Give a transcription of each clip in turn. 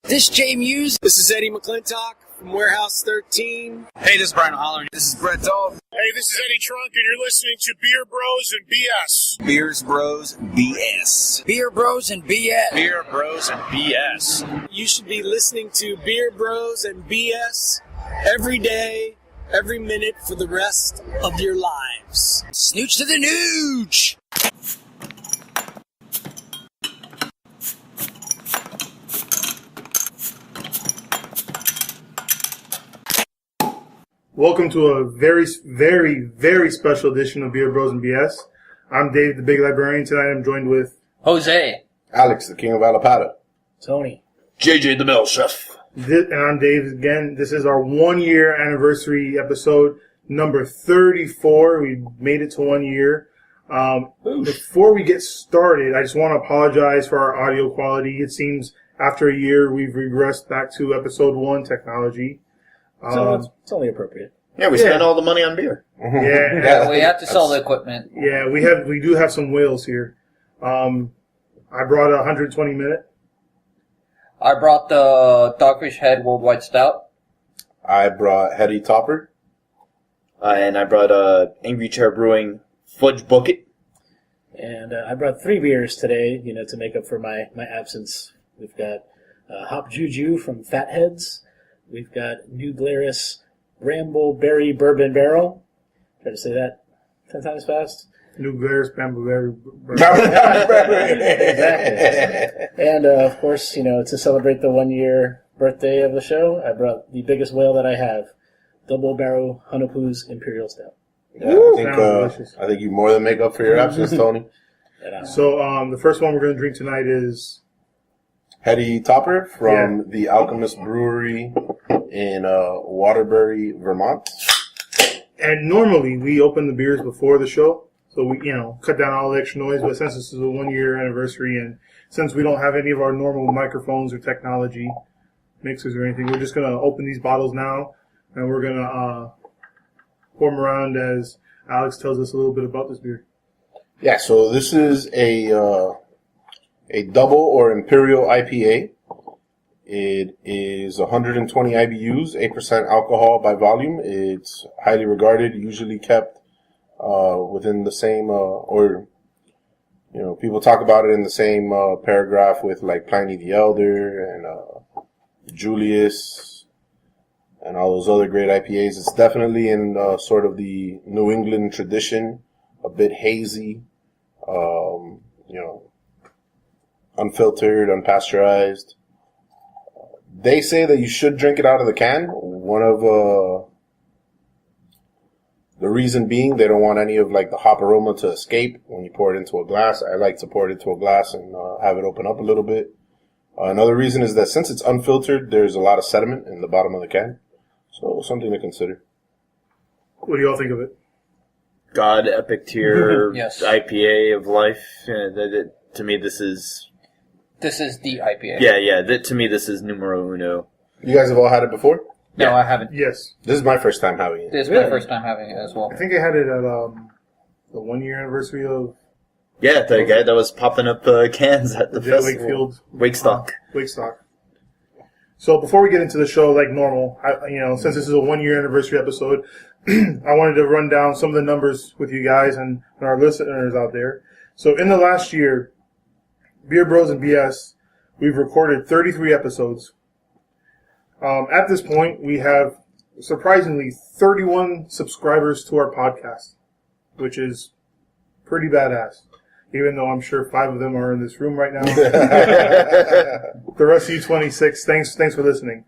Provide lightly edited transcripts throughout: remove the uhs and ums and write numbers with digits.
This Jay Muse. This is Eddie McClintock from Warehouse 13. Hey, this is Brian Holler. This is Brett Dahl. Hey, this is Eddie Trunk, and you're listening to Beer Bros and BS. Beers Bros BS. Beer Bros and BS. Beer Bros and BS. You should be listening to Beer Bros and BS every day, every minute for the rest of your lives. Snooch to the nooch! Welcome to a very, very, very special edition of Beer Bros and BS. I'm Dave, the Big Librarian. Tonight I'm joined with Jose, Alex, the King of Alapata, Tony, JJ the Mill Chef, and I'm Dave again. This is our 1 year anniversary episode number 34. We made it to 1 year. Before we get started, I just want to apologize for our audio quality. It seems after a year we've regressed back to episode 1 technology. So it's only appropriate. Yeah, we spent all the money on beer. Yeah, we have to sell the equipment. Yeah, we do have some whales here. I brought a 120 minute. I brought the Dogfish Head Worldwide Stout. I brought Heady Topper. And I brought Angry Chair Brewing Fudge Bucket. And I brought 3 beers today, to make up for my absence. We've got Hop Juju from Fatheads. We've got New Glarus Brambleberry Bourbon Barrel. Try to say that 10 times fast. New Glarus Brambleberry Bourbon. Exactly. And, of course, to celebrate the 1 year birthday of the show, I brought the biggest whale that I have, Double Barrel Hunapu's Imperial Stout. Yeah, I think you more than make up for your absence, Tony. So the first one we're going to drink tonight is Heady Topper from the Alchemist Brewery in Waterbury, Vermont. And normally we open the beers before the show, so we cut down all the extra noise. But since this is a 1 year anniversary, and since we don't have any of our normal microphones or technology mixers or anything, we're just going to open these bottles now, and we're going to pour them around as Alex tells us a little bit about this beer. Yeah, so this is a double or imperial IPA. It is 120 IBUs, 8% alcohol by volume. It's highly regarded, usually kept within the same, people talk about it in the same paragraph with like Pliny the Elder and Julius and all those other great IPAs. It's definitely in sort of the New England tradition, a bit hazy, unfiltered, unpasteurized. They say that you should drink it out of the can. One of the reason being they don't want any of like the hop aroma to escape when you pour it into a glass. I like to pour it into a glass and have it open up a little bit. Another reason is that since it's unfiltered, there's a lot of sediment in the bottom of the can. So something to consider. What do y'all think of it? God, epic tier Yes. IPA of life. To me, this is... This is the IPA. Yeah. To me, this is numero uno. You guys have all had it before? No, I haven't. Yes. This is my first time having it. This is my first time having it as well. I think I had it at the 1 year anniversary of Yeah, the guy that was popping up cans at the festival. Wakestock. So before we get into the show like normal, since this is a 1 year anniversary episode, I wanted to run down some of the numbers with you guys and our listeners out there. So in the last year, Beer Bros and BS, we've recorded 33 episodes. At this point, we have, surprisingly, 31 subscribers to our podcast, which is pretty badass, even though I'm sure 5 of them are in this room right now. The rest of you 26, thanks for listening.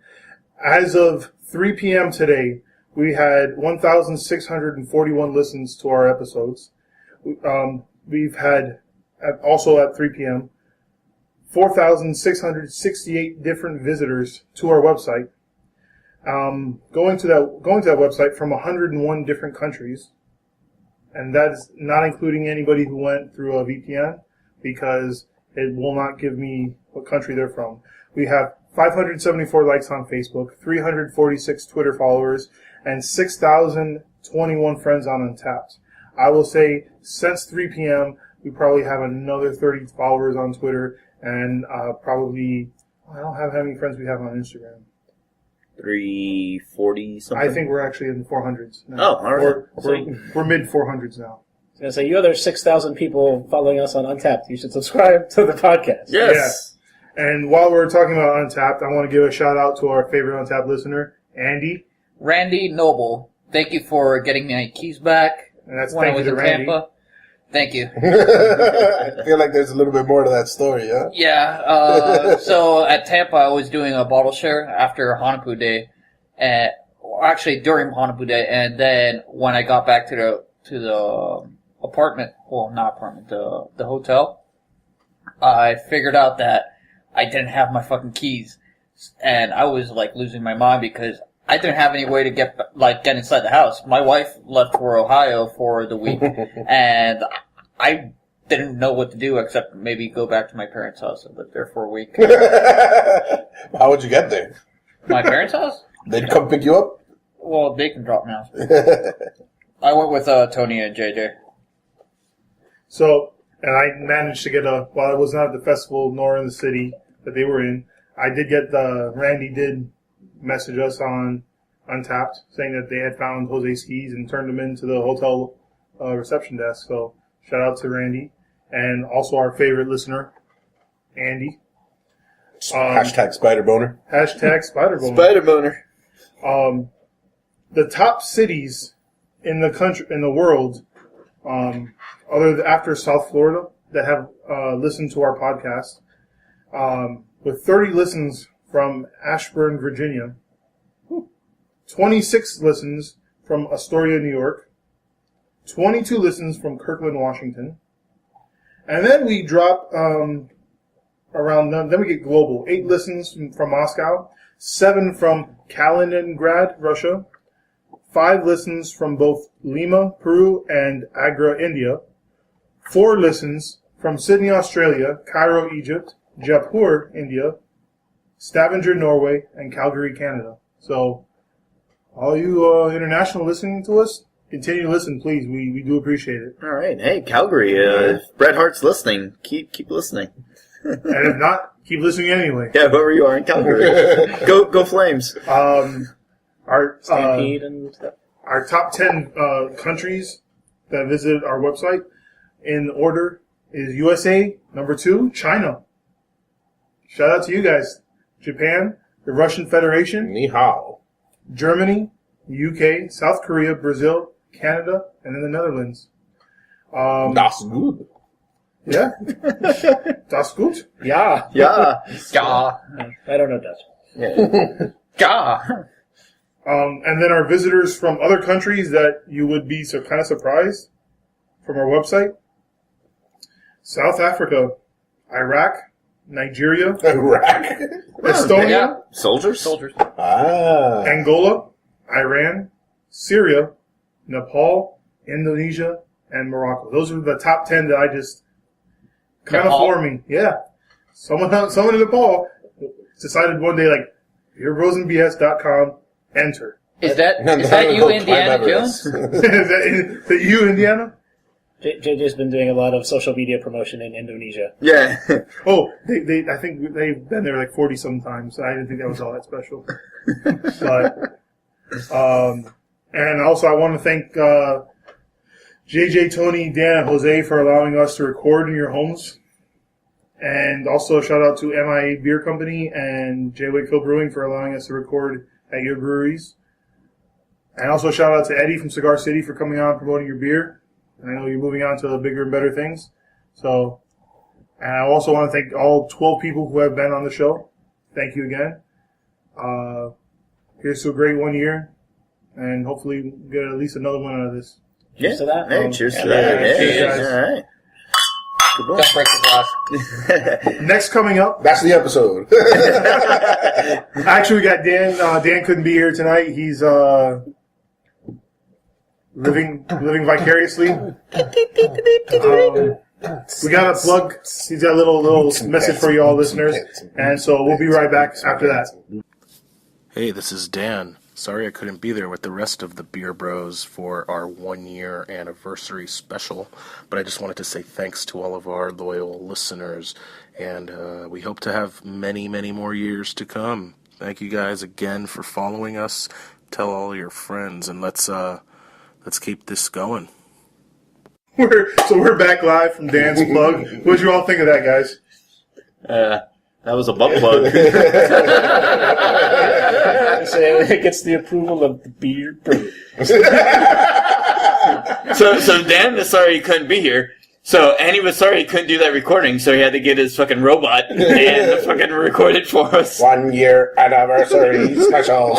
As of 3 p.m. today, we had 1,641 listens to our episodes. We've had, also at 3 p.m., 4,668 different visitors to our website. Going to that website from 101 different countries, and that's not including anybody who went through a VPN, because it will not give me what country they're from. We have 574 likes on Facebook, 346 Twitter followers, and 6,021 friends on Untapped. I will say, since 3 p.m., we probably have another 30 followers on Twitter, and probably I don't have how many friends we have on Instagram. 340 something. I think we're actually in the 400s now. Oh, all right. We're mid 400s now. I was going to say, you other 6,000 people following us on Untapped, you should subscribe to the podcast. Yes. Yeah. And while we're talking about Untapped, I want to give a shout out to our favorite Untapped listener, Andy. Randy Noble, thank you for getting my keys back And that's when I thank was you in to Randy. Tampa. Thank you. I feel like there's a little bit more to that story, yeah? Yeah, so at Tampa, I was doing a bottle share after Hanapu Day, actually during Hanapu Day, and then when I got back to the apartment, well, not apartment, the hotel, I figured out that I didn't have my fucking keys, and I was like losing my mind because I didn't have any way to get inside the house. My wife left for Ohio for the week, and I didn't know what to do except maybe go back to my parents' house. I lived there for a week. How would you get there? My parents' house? They'd come pick you up? Well, they can drop me off. I went with Tony and JJ. So, and I managed to get while I was not at the festival nor in the city that they were in, I did get Randy did message us on Untapped saying that they had found Jose's keys and turned them into the hotel reception desk. So, shout out to Randy. And also our favorite listener, Andy. Hashtag Spider Boner. Hashtag Spider Boner. Spider Boner. The top cities in the country, in the world, after South Florida, that have listened to our podcast, with 30 listens from Ashburn, Virginia, 26 listens from Astoria, New York, 22 listens from Kirkland, Washington, and then we drop around them. Then we get global. 8 listens from Moscow, 7 from Kaliningrad, Russia, 5 listens from both Lima, Peru, and Agra, India, 4 listens from Sydney, Australia, Cairo, Egypt, Jaipur, India, Stavanger, Norway, and Calgary, Canada. So, all you international listening to us, continue to listen, please. We do appreciate it. All right. Hey, Calgary. If Bret Hart's listening, keep listening. And if not, keep listening anyway. Yeah, whoever you are in Calgary. Go Flames. Our Stampede and stuff. Our top 10 countries that visited our website in order is USA, number 2, China. Shout out to you guys. Japan, the Russian Federation, Ni hao. Germany, UK, South Korea, Brazil, Canada, and then the Netherlands. Das gut. Yeah. Das gut. Yeah. Yeah. Ja. I don't know Dutch. Ja. And then our visitors from other countries that you would be kind of surprised from our website. South Africa, Iraq, Nigeria, Iraq. Estonia, Yeah. Soldiers? Ah. Angola, Iran, Syria, Nepal, Indonesia, and Morocco. Those are the top 10 that I just kind of Nepal? for me. Yeah. Someone in Nepal decided one day, like, beerbrosenbs.com, enter. Is that you, Indiana Jones? Is that you, Indiana? JJ's been doing a lot of social media promotion in Indonesia. Yeah. Oh, I think they've been there like 40 sometimes. So I didn't think that was all that special. But, and also I want to thank JJ, Tony, Dan, and Jose for allowing us to record in your homes. And also shout out to MIA Beer Company and J. Wakefield Brewing for allowing us to record at your breweries. And also shout out to Eddie from Cigar City for coming on and promoting your beer. And I know you're moving on to bigger and better things. So, and I also want to thank all 12 people who have been on the show. Thank you again. Here's to a great 1 year. And hopefully we'll get at least another one out of this. Cheers to that. Hey, cheers to yeah, that. Yeah, cheers, guys. all right. Don't break the glass. Next coming up. That's the episode. Actually, we got Dan. Dan couldn't be here tonight. He's living vicariously. We got a plug. He's got a little message for you all listeners. And so we'll be right back after that. Hey, this is Dan. Sorry I couldn't be there with the rest of the Beer Bros for our 1 year anniversary special, but I just wanted to say thanks to all of our loyal listeners And we hope to have many, many more years to come. Thank you guys again for following us. Tell all your friends, and let's keep this going. We're back live from Dan's plug. What did you all think of that, guys? That was a butt plug. It gets the approval of the beer brew. So Dan is sorry he couldn't be here. And he was sorry he couldn't do that recording, so he had to get his fucking robot and fucking record it for us. 1 year anniversary special.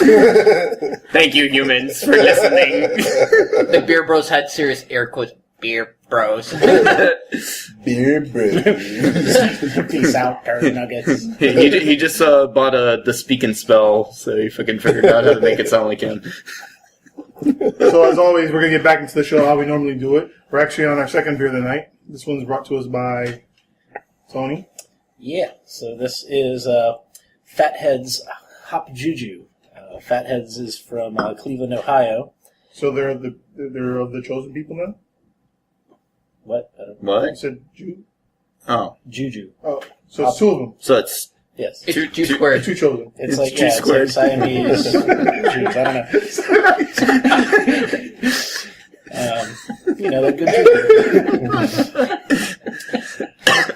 Thank you, humans, for listening. The Beer Bros had serious air quotes. Beer Bros. Beer brew. Peace out, turd nuggets. He just bought the speak and spell, so he fucking figured out how to make it sound like him. So as always, we're going to get back into the show how we normally do it. We're actually on our second beer of the night. This one's brought to us by Tony. Yeah, so this is Fathead's Hop Juju. Fathead's is from Cleveland, Ohio. So they're of the chosen people then? What? What? You said Jew? Oh. Juju. Oh, so it's two of them. So it's... Yes. It's two squares. Two chosen. It's like Siamese Jews. I don't know. They're good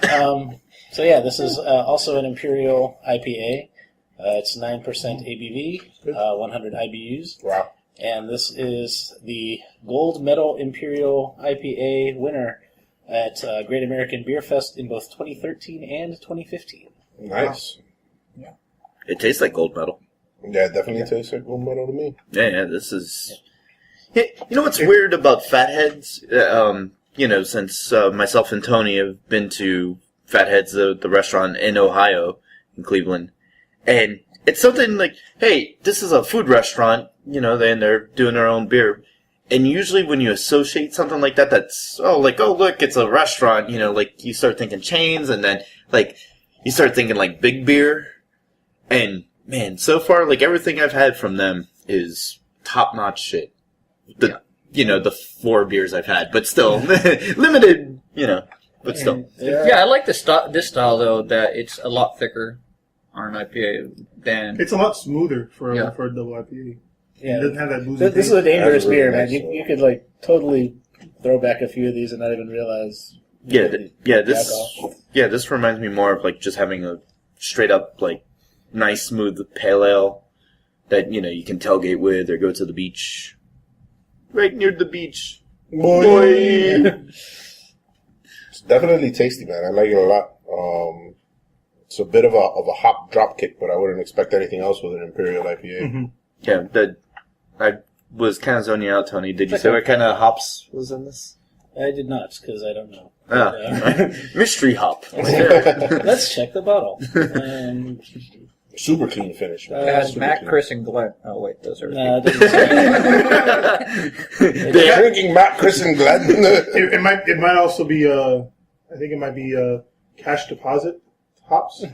people. So yeah, this is also an Imperial IPA. It's 9% ABV, 100 IBUs. Wow. And this is the Gold Medal Imperial IPA winner at Great American Beer Fest in both 2013 and 2015. Nice. Yeah. It tastes like gold medal. Yeah, it definitely tastes like gold medal to me. Yeah, this is... You know what's weird about Fatheads? Since myself and Tony have been to Fatheads, the restaurant in Ohio, in Cleveland, and it's something like, hey, this is a food restaurant, they're doing their own beer. And usually when you associate something like that, that's, look, it's a restaurant, you start thinking chains, and then, you start thinking, big beer. And, man, so far, everything I've had from them is top-notch shit. The 4 beers I've had, but still, limited, but still. Yeah, I like this style, though, that it's a lot thicker on an IPA than... It's a lot smoother for a double IPA. Yeah. It doesn't have that boozy This is a dangerous That's really beer, nice, man. You could, totally throw back a few of these and not even realize... This reminds me more of, just having a straight-up, nice, smooth pale ale that, you can tailgate with or go to the beach. Right near the beach. Boy! It's definitely tasty, man. I like it a lot. It's a bit of a hop drop kick, but I wouldn't expect anything else with an Imperial IPA. Mm-hmm. Yeah, I was kind of zoning out, Tony. Did you say what kind of hops was in this? I did not, because I don't know. Mystery hop. Let's check the bottle. Super clean finish, man. It has Super Matt, clean. Chris, and Glenn. Oh, wait, those are... No, it doesn't say. They're drinking Matt, Chris, and Glenn. It might also be, I think it might be cash deposit hops.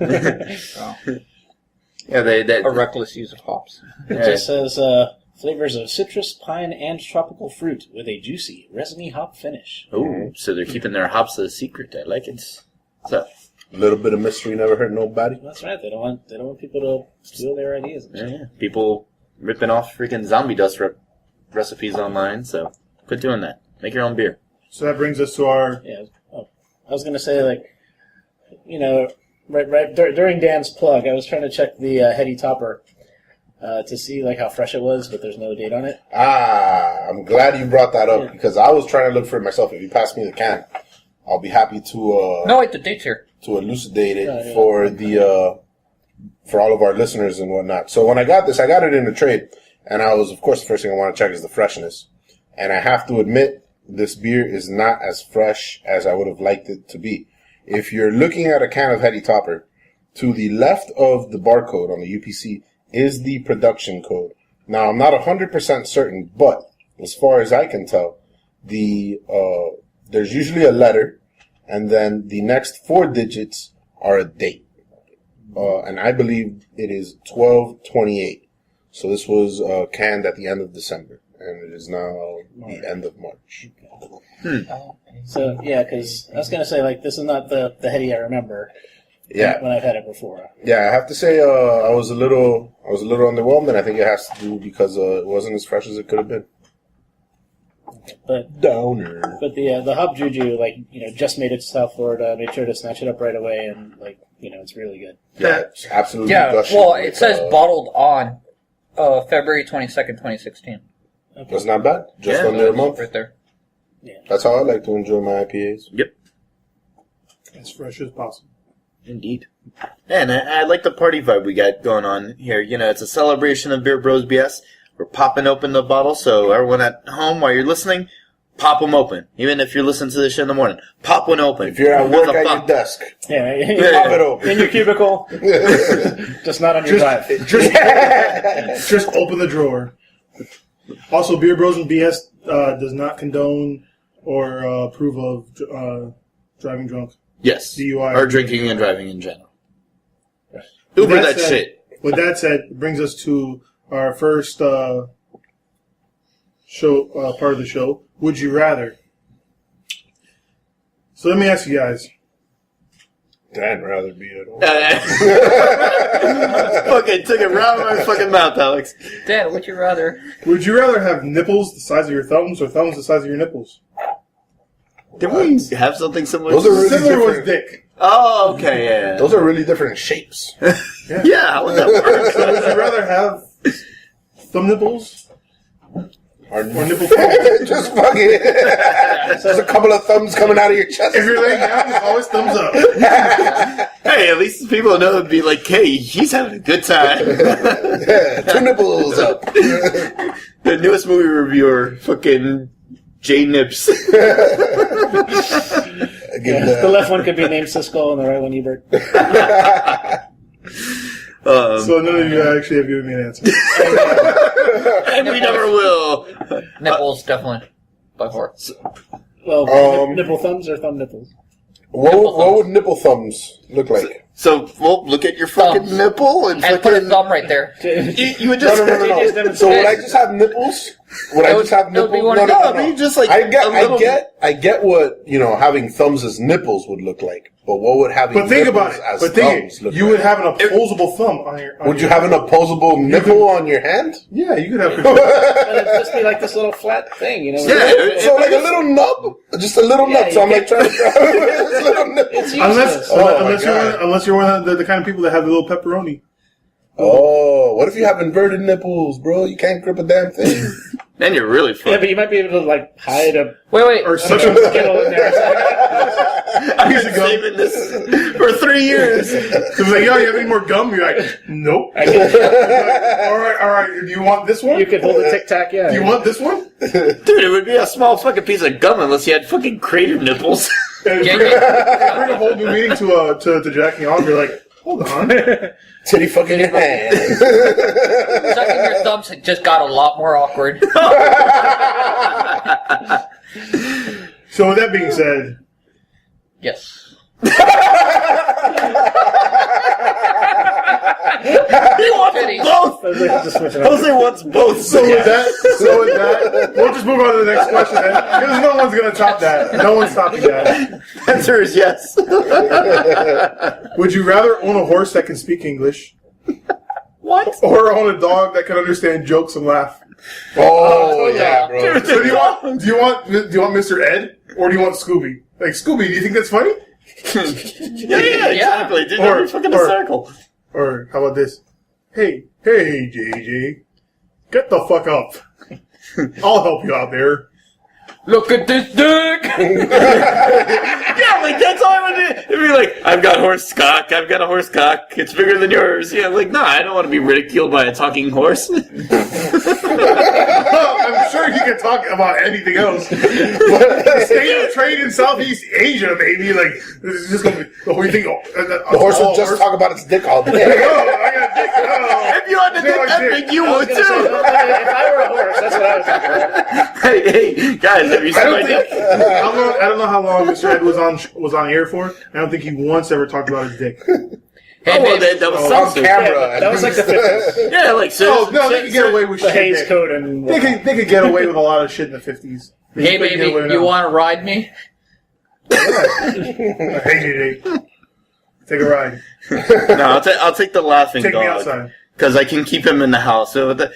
Yeah, a reckless use of hops. It just says flavors of citrus, pine, and tropical fruit with a juicy, resiny hop finish. Oh, so they're keeping their hops a secret. I like it. So, A little bit of mystery never hurt nobody. That's right. They don't want people to steal their ideas. And yeah, people ripping off freaking zombie dust recipes online. So, quit doing that. Make your own beer. So that brings us to our... Yeah. Oh, I was going to say, right during Dan's plug, I was trying to check the Heady Topper to see how fresh it was, but there's no date on it. I'm glad you brought that up because I was trying to look for it myself. If you pass me the can, I'll be happy to. No, wait, the date's here. To elucidate it for all of our listeners and whatnot. So when I got this, I got it in the trade, and of course, the first thing I want to check is the freshness. And I have to admit, this beer is not as fresh as I would have liked it to be. If you're looking at a can of Heady Topper, to the left of the barcode on the UPC is the production code. Now, I'm not 100% certain, but as far as I can tell, there's usually a letter, and then the next 4 digits are a date. And I believe it is 12/28. So this was canned at the end of December, and it is now the end of March. So, yeah, because I was going to say, this is not the Heady I remember. Yeah. when I've had it before. Yeah, I have to say, I was a little underwhelmed, and I think it has to do because it wasn't as fresh as it could have been. But Downer. But the hub juju, just made it to South Florida. Made sure to snatch it up right away, and it's really good. Yeah, it's absolutely. Yeah, gushing well, with, it says bottled on February 22nd, 2016. Okay. That's not bad. Just under a month. Right there. Yeah. That's how I like to enjoy my IPAs. Yep. As fresh as possible. Indeed. And I like the party vibe we got going on here. It's a celebration of Beer Bros BS. We're popping open the bottle, so everyone at home, while you're listening, pop them open. Even if you're listening to this shit in the morning, pop one open. If you're at work at your desk, pop it open. In your cubicle, just not on your drive. Just open the drawer. Also, Beer Bros and BS does not condone or approve of driving drunk. Yes. DUI. Or drinking and driving in general. Right. Uber that shit. With that said, it brings us to our first show part of the show. Would you rather? So let me ask you guys. I'd rather be at home. Fucking took it right out of my fucking mouth, Alex. Dan, would you rather? Would you rather have nipples the size of your thumbs or thumbs the size of your nipples? Did we have something similar? Those are really Similar different. was dick. Oh, okay, yeah. Those are really different shapes. Yeah, how would that work? So would you rather have thumb nipples Or nipple thumbs? just fucking. There's a couple of thumbs coming out of your chest. If you're laying down, it's always thumbs up. Hey, at least people know it'd be like, hey, he's having a good time. Yeah, 2 nipples up. The newest movie reviewer, fucking J Nips. The left one could be named Siskel and the right one Ebert. So none of you actually have given me an answer. And we never will. Nipples, definitely. By far. Well, nipple thumbs or thumb nipples? What would nipple thumbs look like? So, well, look at your fucking Thumbs. nipple and And put a fucking... thumb right there. You would just... No. So would I just have nipples? Would I just have it would be nipples? one No, of no, No, no. you just like I a little... get what having thumbs as nipples would look like. But what would having But think about nipples it. as But think thumbs look you like? would have an opposable thumb on your. Would you have an opposable nipple on your hand? Yeah, you could have. And it'd just be like this little flat thing, Yeah, So like a little nub, just a little nub. So I'm like trying to grab this little nip. It's useless. Unless you're one of the kind of people that have the little pepperoni. Oh, what if you have inverted nipples, bro? You can't grip a damn thing. Then you're really Yeah, fucked. but you might be able to hide a Wait. Or such skittle in there. I've been saving this for 3 years. So it's like, yo, you have any more gum? You're like, nope. All right. Do you want this one? You could hold a Tic Tac, yeah. Do you want this one? Dude, it would be a small fucking piece of gum unless you had fucking crater nipples. And Yeah, bring a whole new meaning to jacking off. You're like, hold on. Titty fucking your hand. Sucking your thumbs just got a lot more awkward. So with that being said, Yes. He wants both! Jose wants both. so with that, we'll just move on to the next question then, because no one's gonna top that. No one's topping that. Answer is yes. Would you rather own a horse that can speak English, What? or own a dog that can understand jokes and laugh? Oh yeah, bro. Dude, So do you want Mr. Ed, or do you want Scooby? Like, Scooby, do you think that's funny? Yeah, exactly. Dude, that'd be fucking a circle. Or how about this? Hey, JJ, get the fuck up. I'll help you out there. Look at this dick! Yeah, like, that's all I would do. It'd be like, I've got horse cock, I've got a horse cock, it's bigger than yours. Yeah, like, nah, I don't want to be ridiculed by a talking horse. I'm sure he can talk about anything else. The state of trade in Southeast Asia, maybe. Like, this is just going to be the whole thing. The horse would just talk about its dick all day. Oh, I got a dick. Oh. If you had to Dick do like that dick. big, you I was would gonna say, too. if I were a horse, that's what I was talking about. Hey, guys, have you seen my dick? I don't know how long Mr. Ed was on air for. I don't think he once ever talked about his dick. Hey, Oh, well, babe, that was On something. camera. That was like the 50s. Yeah, like, so. No, they could get away with The shit. Hays then. Code and They could get away with a lot of shit in the 50s. Hey, They could get baby, away with you now. want to ride me? Hey, JJ. Take a ride. No, I'll take the laughing Take dog. me outside. Because I can keep him in the house. So the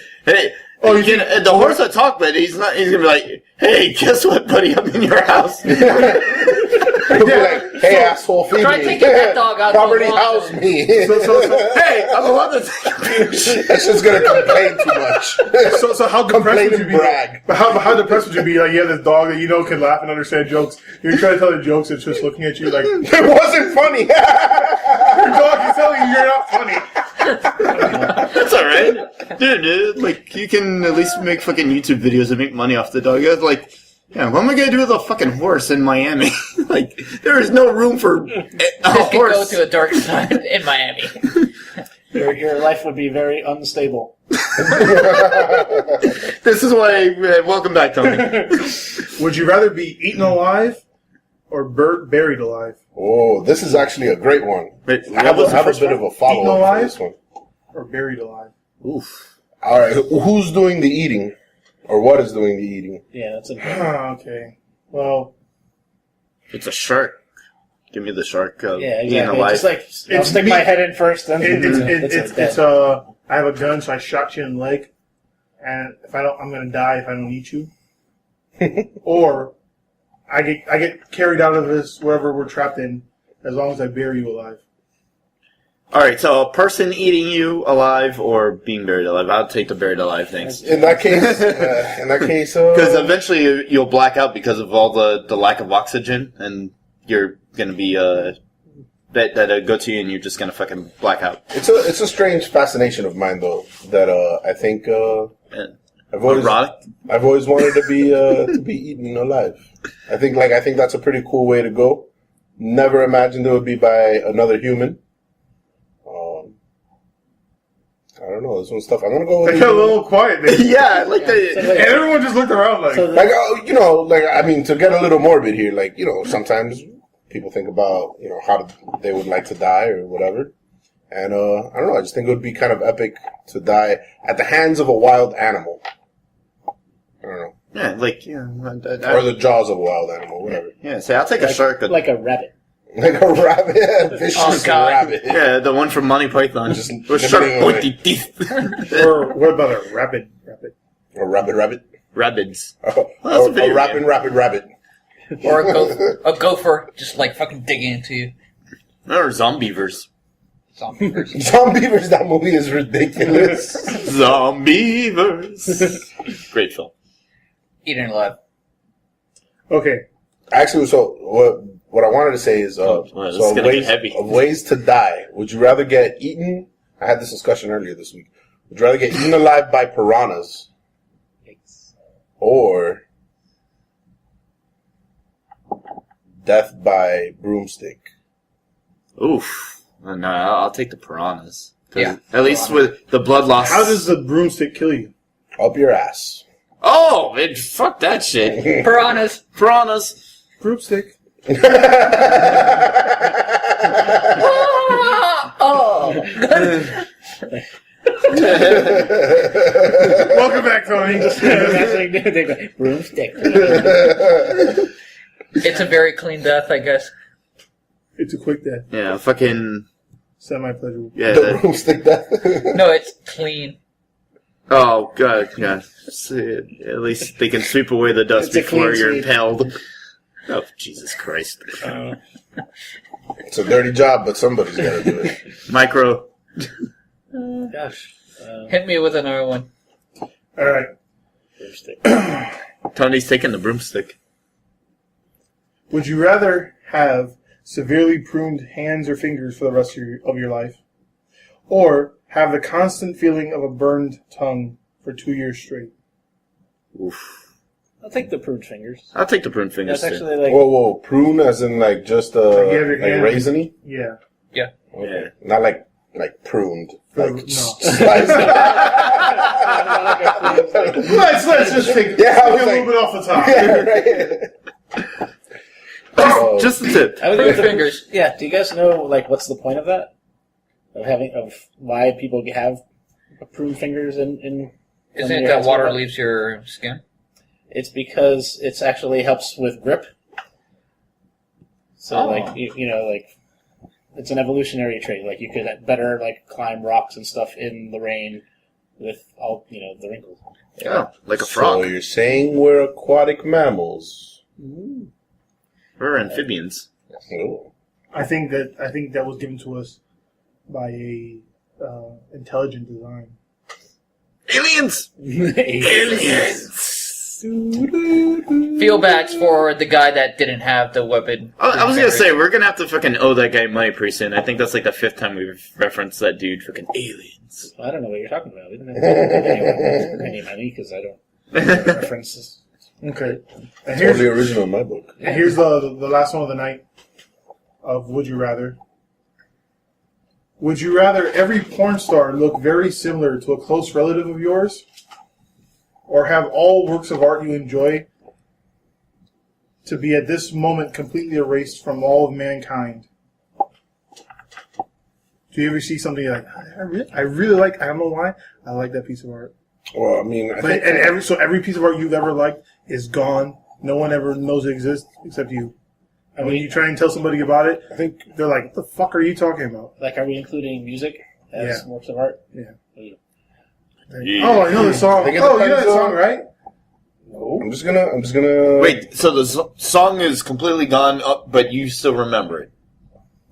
horse will talk, but he's not. He's gonna be like, "Hey, guess what, buddy? I'm in your house." He'll be like, "Hey, asshole, feed Try me. taking that dog out. Property to a house walk. me." Hey, I'm allowed to take a picture. That's just gonna complain too much. So how depressed Complain would you and be? brag. But how depressed would you be? Like you have this dog that you know can laugh and understand jokes. You're trying to tell the jokes, it's just looking at you like your It wasn't funny. dog is telling you you're not funny. That's all right, dude. Like you can at least make fucking YouTube videos and make money off the dog. It's like, yeah, what am I gonna do with a fucking horse in Miami? Like, there is no room for a This could go horse. to a dark side in Miami. Your life would be very unstable. This is why. Welcome back, Tony. Would you rather be eaten alive or buried alive? Oh, this is actually a great one. Wait, I have what was the a first bit one? of a follow-up Eaten for alive? this one. Or buried alive? Oof. All right, who's doing the eating? Or what is doing the eating? Yeah, that's a Okay. Well, It's a shark. Give me the shark. yeah, Being exactly. alive. Just like I'll It's stick me. my head in first, then it's I have a gun, so I shot you in the leg, and if I don't, I'm gonna die if I don't eat you. Or I get carried out of this wherever we're trapped in, as long as I bury you alive. All right, so a person eating you alive or being buried alive. I'll take the buried alive. Thanks. In that case, Because eventually you'll black out because of all the lack of oxygen, and you're gonna be that'll go to you, and you're just gonna fucking black out. it's a strange fascination of mine though that I think I've always wanted to be eaten alive. I think that's a pretty cool way to go. Never imagined it would be by another human. I don't know. This one's tough. I'm gonna go with. They got a little quiet. Yeah, like that. And everyone just looked around like. I mean, to get a little morbid here, sometimes people think about, how they would like to die or whatever. And, I don't know, I just think it would be kind of epic to die at the hands of a wild animal. I don't know. Yeah, Or the jaws of a wild animal, whatever. Yeah, say I'll take a shark. like a rabbit. Like a rabbit, a vicious rabbit. Yeah, the one from Monty Python. Just with sharp nibbling pointy away. teeth. Or what about a rabbit? A rabbit. Rabbits. Or a rabbit. Or a gopher just like fucking digging into you. Or zombievers. Zombievers, that movie is ridiculous. Zombievers. Great film. Eating alive. Okay. Actually, so what I wanted to say is, this is gonna get heavy. of ways to die. Would you rather get eaten? I had this discussion earlier this week. Would you rather get eaten alive by piranhas, or death by broomstick? Oof. No, I'll take the piranhas. Yeah. At least with the blood loss. How does the broomstick kill you? Up your ass. Oh, man, fuck that shit. Piranhas. Broomstick. Oh. Welcome back, Tony. Broomstick. It's a very clean death, I guess. It's a quick death. Yeah, fucking. Semi-pleasurable. Yeah. The broomstick death. No, it's clean. Oh, God, yeah. At least they can sweep away the dust It's a before clean you're sweep. impaled. Oh, Jesus Christ. It's a dirty job, but somebody's got to do it. Micro. Gosh. Hit me with another one. All right. Broomstick. Tony's taking the broomstick. Would you rather have severely pruned hands or fingers for the rest of your life, or have the constant feeling of a burned tongue for 2 years straight? Oof. I'll take the pruned fingers. I'll take the prune fingers, That's too. actually like Whoa, prune as in just you have your hand- raisiny? Yeah. Okay. Not like pruned. Like No. sliced. Let's just take Yeah, I a was little like- bit off the top. Yeah, right. Oh. Just the tip. I would Prune think the- fingers. Yeah. Do you guys know what's the point of that? Of why people have pruned fingers in Isn't when it your that hands water are wet? leaves your skin? It's because it actually helps with grip. So Oh. like it's an evolutionary trait. Like you could better like climb rocks and stuff in the rain with all the wrinkles. Yeah, like a frog. So you're saying we're aquatic mammals? We're amphibians. Oh. I think that was given to us by a intelligent design. Aliens! Aliens! Feel bad for the guy that didn't have the weapon. I was gonna say, we're gonna have to fucking owe that guy money pretty soon. I think that's like the 5th time we've referenced that dude. Fucking aliens. I don't know what you're talking about. We didn't have any money because I don't references. Okay. And It's here's the original in my book. and here's the last one of the night of Would You Rather. Would you rather every porn star look very similar to a close relative of yours, or have all works of art you enjoy to be at this moment completely erased from all of mankind? Do you ever see something you're like, I really like, I don't know why, I like that piece of art. Well, I mean, every piece of art you've ever liked is gone. No one ever knows it exists except you. And when you try and tell somebody about it, I think they're like, what the fuck are you talking about? Like, are we including music as works of art? Yeah. Yeah. Oh, I know the song. I think it Oh, you know depends that song, on- right? No. I'm just gonna. Wait, so the song is completely gone, but you still remember it?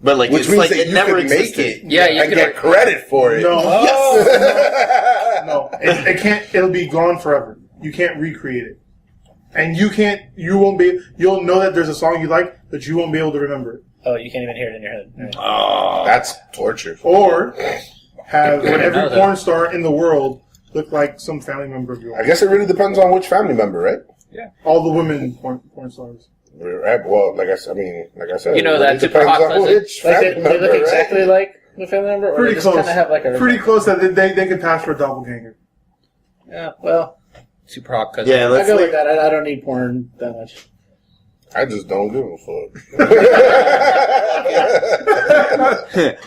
But like, Which it's means like that it you never could make existed. it. Yeah, you and could get credit for it. No. Yes. No, it can't. It'll be gone forever. You can't recreate it, and you won't be. You'll know that there's a song you like, but you won't be able to remember it. Oh, you can't even hear it in your head. Right. Oh, That's torture. Or have know every that. porn star in the world look like some family member of yours. I guess it really depends on which family member, right? All the women porn stars. Right. Well, like I said, You know it that really super depends hot on cousin? which Like family they member, look right? exactly like the family member, or Pretty they just close. kind of have like a Pretty close that they could pass for a doppelganger. Yeah, well, super hot cousin. yeah. I Let's go leave. with that. I don't need porn that much. I just don't give a fuck.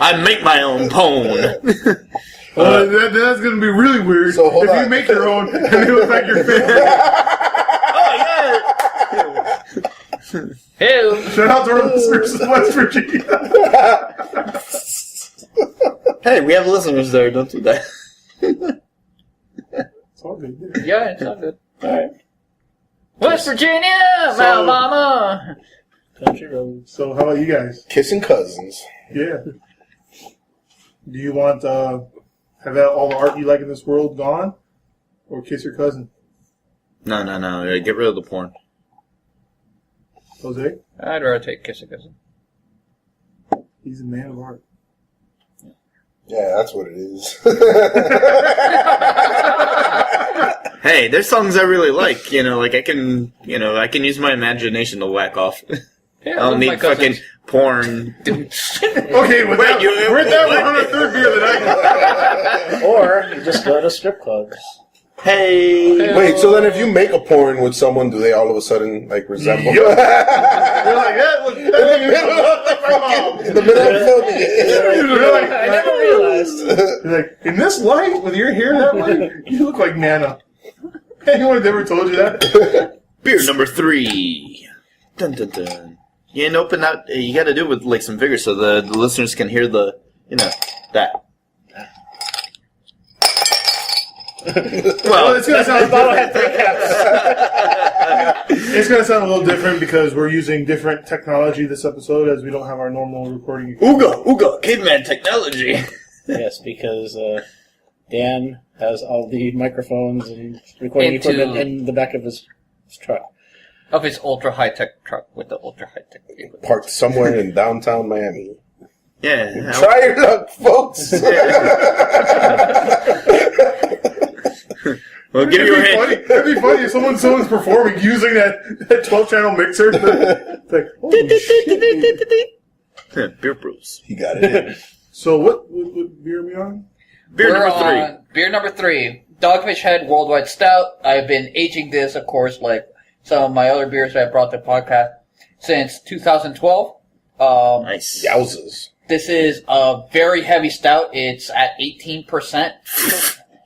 I make my own pwn. Well, that's going to be really weird So, hold if you on. make your own and they look like your family. Hey, Shout out to our listeners in West Virginia. Hey, we have listeners there. Don't do that. It's all good. yeah, it's all good. All right, West Virginia, So- my mama. country roads. So how about you guys? Kissing cousins. Yeah. Do you want have all the art you like in this world gone, or kiss your cousin, No. Get rid of the porn. Jose? I'd rather take Kiss a Cousin. He's a man of art. Yeah, that's what it is. Hey, there's songs I really like. Like I can use my imagination to whack off. Yeah, I don't my need fucking cousins. porn. Okay, we're on our third beer of the night. Or you just go to strip clubs. Hey. Wait, so then if you make a porn with someone, do they all of a sudden like resemble? You're like, yeah, look, In the middle of filming it. You're like, I never realized. you're like, in this light, with your hair that way, you look like Nana. Anyone has ever told you that? Beer number 3. Dun dun dun. Yeah, and open that. You got to do it with like some vigor so the listeners can hear the that. Well, it's gonna sound it's gonna sound a little different because we're using different technology this episode, as we don't have our normal recording. Ooga, caveman technology. Yes, because Dan has all the microphones and recording Into- equipment in the back of his truck. Of his ultra high tech truck with the ultra high tech. Parked somewhere in downtown Miami. Yeah. Try your luck, folks. Well, give you a hint. It'd be funny if someone's performing using that 12-channel mixer. It's like, holy shit. Beer brews. He got it in. So what beer are we on? Beer We're number 3. on beer number 3. Dogfish Head Worldwide Stout. I've been aging this, of course, like some of my other beers that I brought to the podcast since 2012. Nice. Yowzers. This is a very heavy stout. It's at 18%.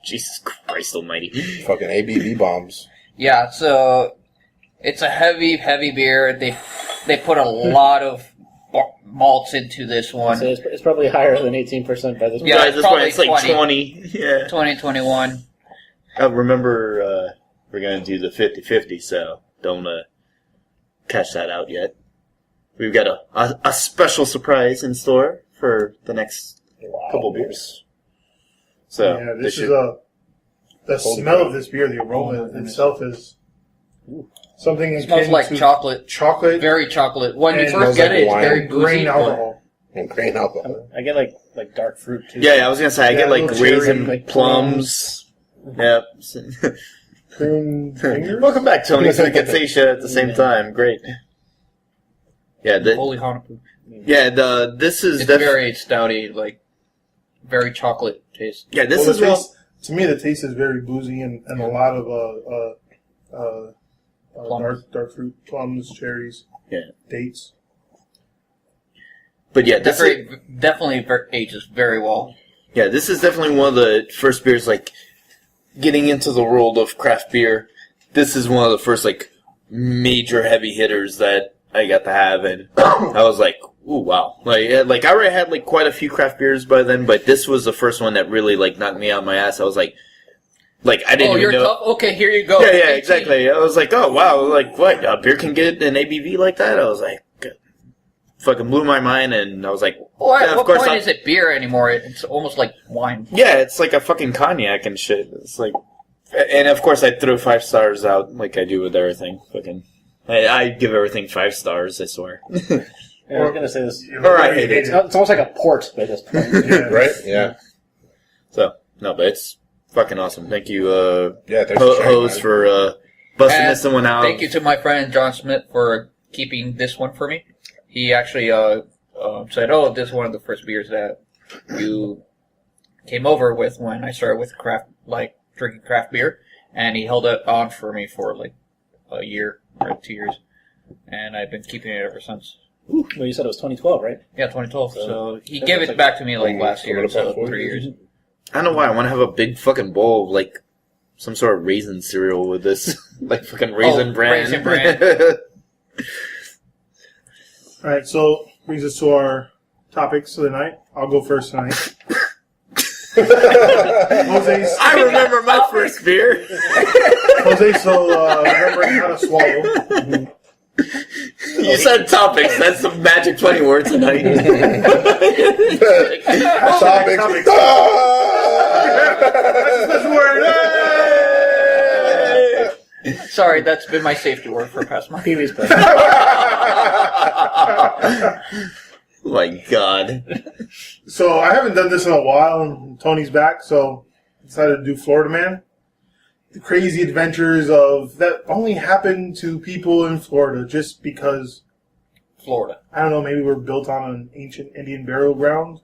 Jesus Christ almighty. Fucking ABV bombs. Yeah, so it's a heavy, heavy beer. They put a lot of malts into this one. So it's probably higher than 18% by this point. Yeah, Right, it's this one probably it's like 20. 20. Yeah. 2021. Remember, we're going to do the 50-50, so don't catch that out yet. We've got a special surprise in store for the next couple beers. So Yeah, this is the smell of this beer, the aroma itself is something It smells akin like to chocolate. chocolate Very chocolate. When you And first smells get like it, it's wine. very and boozy. grain but- alcohol. And grain alcohol. I get like dark fruit too. yeah, I was going to say, I Yeah, get like little cherry, raisin like plums. Yep. Prune fingers. Welcome back, Tony. So we can say shit at the same time. Great. Yeah, Holy Hanapu. this is It's very stouty, like very chocolate taste. yeah, this Well, is the one. taste, to me, the taste is very boozy and a lot of dark fruit, plums, cherries, dates. But yeah, this is, Definitely ages very well. yeah, this is definitely one of the first beers, like, getting into the world of craft beer. This is one of the first, like, major heavy hitters that I got to have, and I was like, ooh, wow. Like I already had, like, quite a few craft beers by then, but this was the first one that really, like, knocked me out my ass. I was like, I didn't even you're know. tough? Okay, here you go. Yeah, 18. exactly. I was like, oh, wow, like, what, beer can get an ABV like that? I was like, fucking blew my mind, and I was like, Well, at yeah, what point is it beer anymore? It's almost like wine. yeah, it's like a fucking cognac and shit. It's like, and of course I throw 5 stars out like I do with everything. Fucking, I give everything 5 stars, I swear. Yeah, I was gonna say this. Or I hate it. It's almost like a port by this point. Yeah. Right? Yeah. So, no, but it's fucking awesome. Thank you, Yeah, thanks for sharing, Hose, man. for busting And this one out. Thank you to my friend John Smith for keeping this one for me. He actually said, "Oh, this is one of the first beers that you came over with when I started with drinking craft beer," and he held it on for me for like a year or 2 years, and I've been keeping it ever since. Well, you said it was 2012, right? Yeah, 2012. So he that's gave it like- back to me like last year, coming up on so 4 3 years. I don't know why, I want to have a big fucking bowl of, like, some sort of raisin cereal with this. Like, fucking Raisin Bran. Raisin Bran. All right, so brings us to our topics of the night. I'll go first tonight. Jose's, I remember my first beer. Jose, so remembering how to swallow. You said topics. That's the magic 20 word tonight. Topics. That's the word. Sorry, that's been my safety word for past month. Pee-wee's Play. Oh my god. So I haven't done this in a while, and Tony's back, so I decided to do Florida Man. The crazy adventures of that only happen to people in Florida just because, Florida. I don't know, maybe we're built on an ancient Indian burial ground.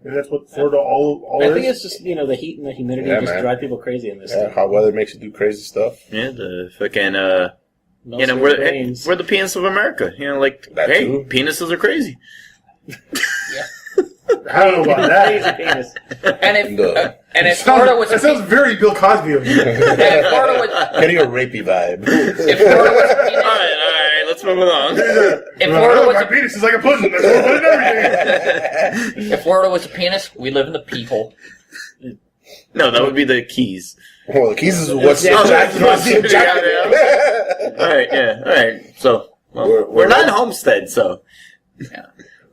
Maybe that's what Florida all I is. think it's just, the heat and the humidity Yeah, just man. drive people crazy in this Yeah, state. hot weather makes you do crazy stuff. Yeah, the fucking, Melts your we're brains. the penis of America. Like, That hey, too. penises are crazy. I don't know about Crazy that. penis. And if Florida was That sounds very Bill Cosby of you. and if Florida was Getting a rapey vibe. if Florida was a penis, Alright, let's move along. if Florida was My a, penis is like a pudding. That's what I put in everything. if Florida was a penis, we live in the pee hole. No, that would be the Keys. Well, the keys is what's Yeah, Alright. So, we're not in Homestead, so.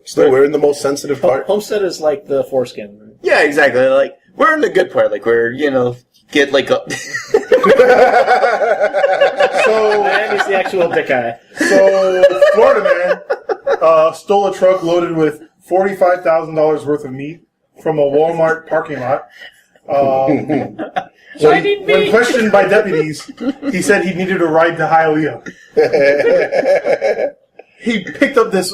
Still, we're in the most sensitive part. Homestead is like the foreskin. Yeah, exactly. Like, we're in the good part. Like, we're, get like a. So, Miami's the actual dick eye. So, Florida man stole a truck loaded with $45,000 worth of meat from a Walmart parking lot. When questioned by deputies, he said he needed a ride to Hialeah. He picked up this.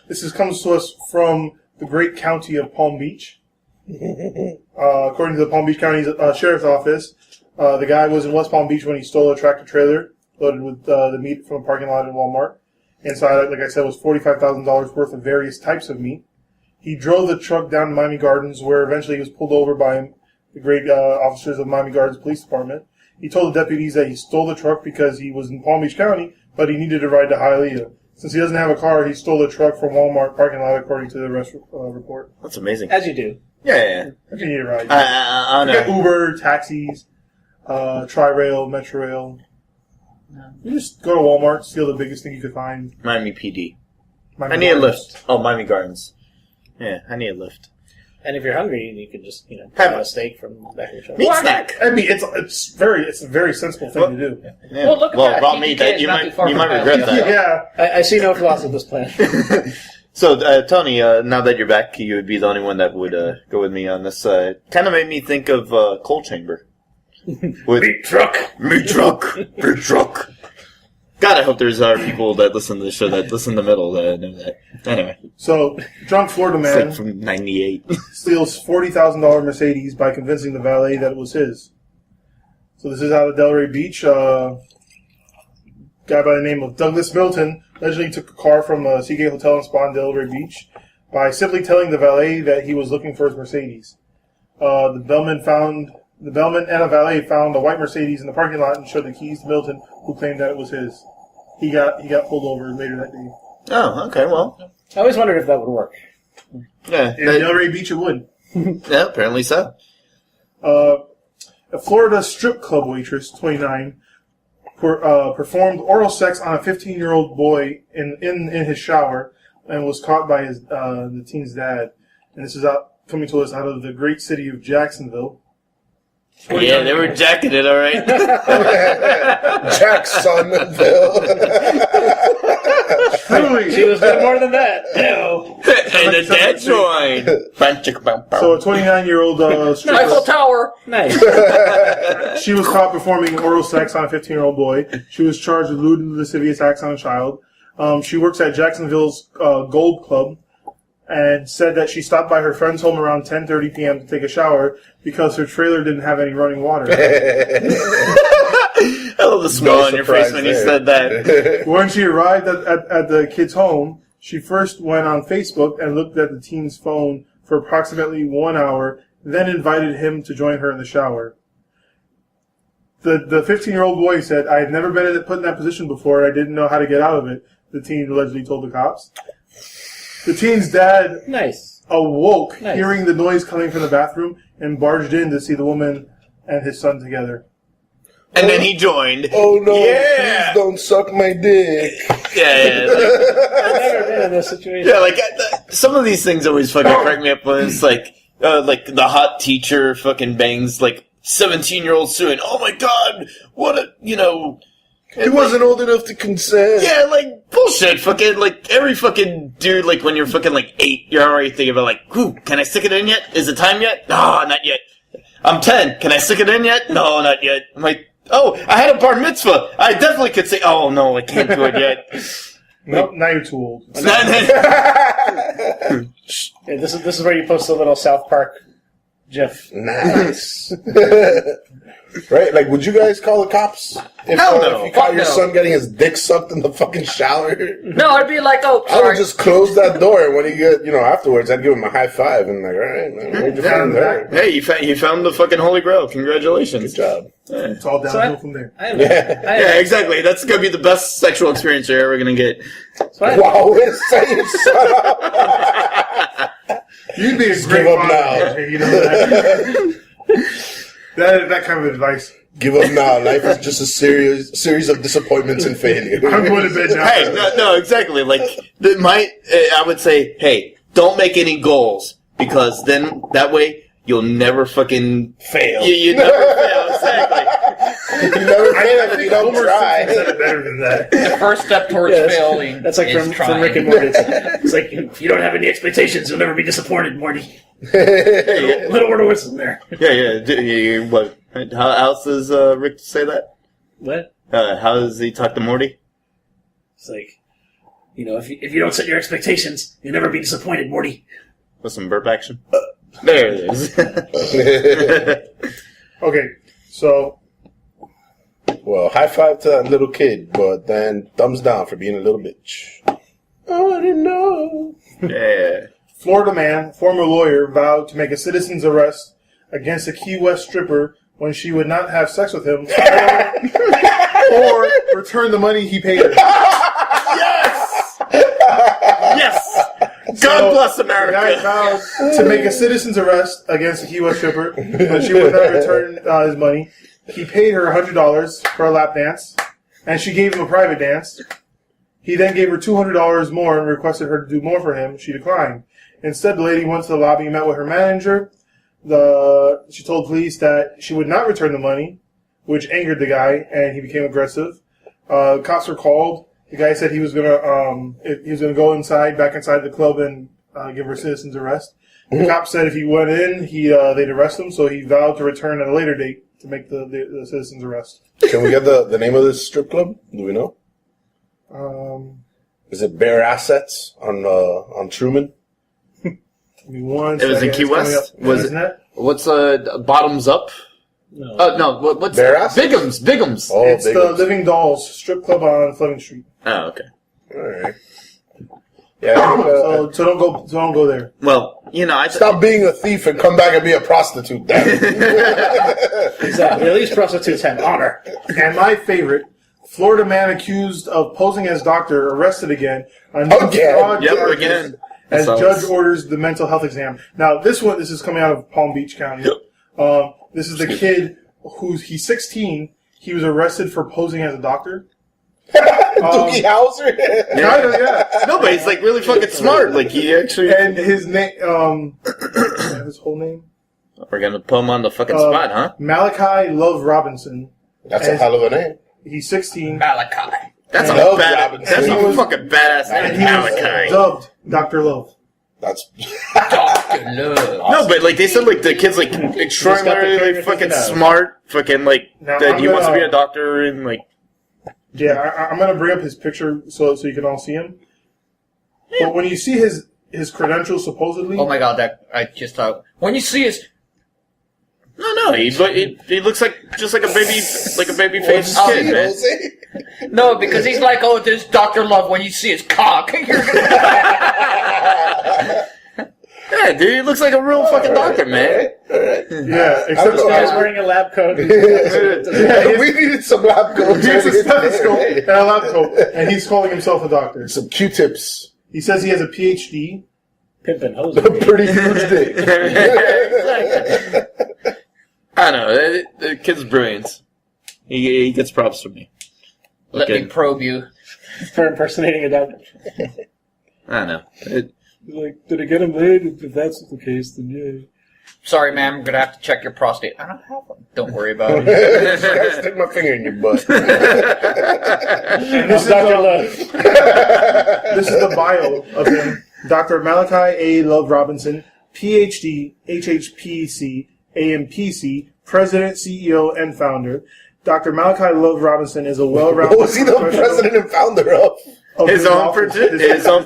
This comes to us from the great county of Palm Beach. According to the Palm Beach County Sheriff's Office, the guy was in West Palm Beach when he stole a tractor trailer loaded with the meat from a parking lot in Walmart. Inside, like I said, was $45,000 worth of various types of meat. He drove the truck down to Miami Gardens, where eventually he was pulled over by the great officers of Miami Gardens Police Department. He told the deputies that he stole the truck because he was in Palm Beach County, but he needed a ride to Hialeah. Since he doesn't have a car, he stole a truck from Walmart parking lot, according to the arrest report. That's amazing. As you do. Yeah. If you need a ride. I You get know. Uber, taxis, Tri-Rail, Metro-Rail. You just go to Walmart, steal the biggest thing you could find. Miami PD. Miami I need a Gardens. lift. Oh, Miami Gardens. Yeah, I need a lift. And if you're hungry, you can just, Have have a steak from the back of your truck. Meat snack. I mean, it's a very sensible thing to do. Yeah. Well, look at that. raw TPK meat. That is you not too might far from regret Miami. that. Yeah. I see no flaws with this plan. So, Tony, now that you're back, you would be the only one that would go with me on this. Kind of made me think of Coal Chamber. With Meat truck. Meat truck. Meat truck. God, I hope there's people that listen to the show that listen to metal that know that. Anyway, So, drunk Florida it's man like from '98. steals $40,000 Mercedes by convincing the valet that it was his. So this is out of Delray Beach. Guy by the name of Douglas Milton allegedly took a car from a Seagate Hotel and Spa in Delray Beach by simply telling the valet that he was looking for his Mercedes. The bellman and a valet found a white Mercedes in the parking lot and showed the keys to Milton, who claimed that it was his. He got pulled over later that day. Oh, okay, well, I always wondered if that would work. yeah, In Delray Beach, it would. yeah, apparently so. A Florida strip club waitress, 29, performed oral sex on a 15-year-old boy in his shower and was caught by the teen's dad. And this is coming to us out of the great city of Jacksonville. Yeah, they were jacking it, all right. Jacksonville. She was doing more than that. No. And the dad joined. So a 29-year-old Eiffel stripper, Tower. Nice. she was caught performing oral sex on a 15-year-old boy. She was charged with lewd and lascivious acts on a child. She works at Jacksonville's Gold Club and said that she stopped by her friend's home around 10:30 p.m. to take a shower because her trailer didn't have any running water. I love the smile on your face when you said that. When she arrived at the kid's home, she first went on Facebook and looked at the teen's phone for approximately 1 hour, then invited him to join her in the shower. The 15-year-old boy said, "I had never been put in that position before, and I didn't know how to get out of it," the teen allegedly told the cops. The teen's dad Nice. awoke, Nice. hearing the noise coming from the bathroom, and barged in to see the woman and his son together. And then he joined. Oh no! Yeah. Please don't suck my dick. Yeah, I've never been in this situation. yeah. Like some of these things always fucking crack me up when it's like the hot teacher fucking bangs like 17-year-old student. Oh my god, what a He wasn't old enough to consent. Yeah, like bullshit. Fucking like every fucking dude. Like when you're fucking like 8, you're already thinking about like, "Ooh, can I stick it in yet? Is it time yet? No, not yet. I'm 10. Can I stick it in yet? No, not yet." I'm like, "Oh, I had a bar mitzvah. I definitely could say, oh no, I can't do it yet." Nope, now you're too old. Yeah, this is where you post a little South Park GIF. Nice. Right? Like, would you guys call the cops if, Hell no. if you caught Fuck your no. son getting his dick sucked in the fucking shower? No, I'd be like, oh, I would sorry. just close that door, and when he get, afterwards, I'd give him a high five and like, all right, man, where'd you find that? Hey, you found the fucking Holy Grail. Congratulations. Good job. Yeah. It's all downhill from there. I have, Yeah, exactly. That's gonna be the best sexual experience you're ever gonna get. Wow, say son up. You'd be a Give great up father, now. AJ, you know that. that kind of advice. Give up now. Life is just a series of disappointments and failure. I'm going to bed now. Hey, no, exactly. Like I would say, hey, don't make any goals because then that way you'll never fucking Fail. You never fail. Exactly. You never fail if you don't Homer try. Simpson said it better than that. The first step towards Yeah, failing. That's like is from trying. Rick and Morty. It's like, if you don't have any expectations, you'll never be disappointed, Morty. Little word of wisdom there. Yeah. What? How else does Rick say that? What? How does he talk to Morty? It's like, if you don't set your expectations, you'll never be disappointed, Morty. With some burp action. There it is. Okay, so Well, high five to that little kid, but then thumbs down for being a little bitch. Oh, I didn't know. Yeah. Florida man, former lawyer, vowed to make a citizen's arrest against a Key West stripper when she would not have sex with him or return the money he paid her. Yes. God bless The guy America. vowed to make a citizen's arrest against a Key West stripper, but she would not return his money. He paid her $100 for a lap dance, and she gave him a private dance. He then gave her $200 more and requested her to do more for him. She declined. Instead, the lady went to the lobby and met with her manager. She told police that she would not return the money, which angered the guy, and he became aggressive. Cops were called. The guy said he was gonna go back inside the club, and give her a citizen's arrest. The cops said if he went in, they'd arrest him. So he vowed to return at a later date to make the citizen's arrest. Can we get the name of this strip club? Do we know? Is it Bare Assets on Truman? It was in Key West. What's Bottoms Up? No. What's Bare Assets? Bigums. Oh, It's the Living Dolls strip club on Fleming Street. Oh, okay. All right. Yeah. So don't go there. Well, Stop being a thief and come back and be a prostitute. Damn it. Exactly. At least prostitutes have honor. And my favorite, Florida man accused of posing as doctor arrested again on Again? fraud Yep, charges again. as That judge sounds- orders the mental health exam. Now this is coming out of Palm Beach County. This is the kid he's 16. He was arrested for posing as a doctor. Doogie Howser? Kind of, yeah. No, but he's like really fucking smart. Like he actually. And his name, his whole name, We're gonna put him on the fucking spot, huh? Malachi Love Robinson. That's a hell of a name. He's 16. Malachi. That's And- a bad. Robinson. That's He a was- fucking badass And name, he was Malachi. dubbed Dr. Love. That's Dr. Love. No, but like they said, like the kid's like extraordinarily carry like, fucking everything out. smart, fucking like Now, that I'm he wants to be gonna- a doctor and like. Yeah, I'm going to bring up his picture so you can all see him. But when you see his credentials, supposedly, Oh my god, that I just thought. When you see his. No, he looks like just like a baby faced Oh, kid, man. No, because he's like, oh, there's Dr. Love when you see his cock. Yeah, dude, he looks like a real fucking doctor, man. yeah, except This guy's wearing a lab coat. We needed some lab coats. he has a stethoscope and a lab coat, and he's calling himself a doctor. Some Q-tips. He says he has a PhD. Pimpin' hose. A pretty huge dick. I don't know. The kid's brilliant. He gets props from me. Let me Okay. probe you. For impersonating a doctor. I don't know. Like, did it get him laid? If that's the case, then yeah. Sorry, ma'am, I'm gonna have to check your prostate. I don't have one. Don't worry about it. Stick my finger in your butt. And this is Dr. Love. This is the bio of him. Dr. Malachi A. Love Robinson, PhD, HHPC, AMPC, President, CEO, and Founder. Dr. Malachi Love Robinson is a well-rounded What was he the president and founder of? His own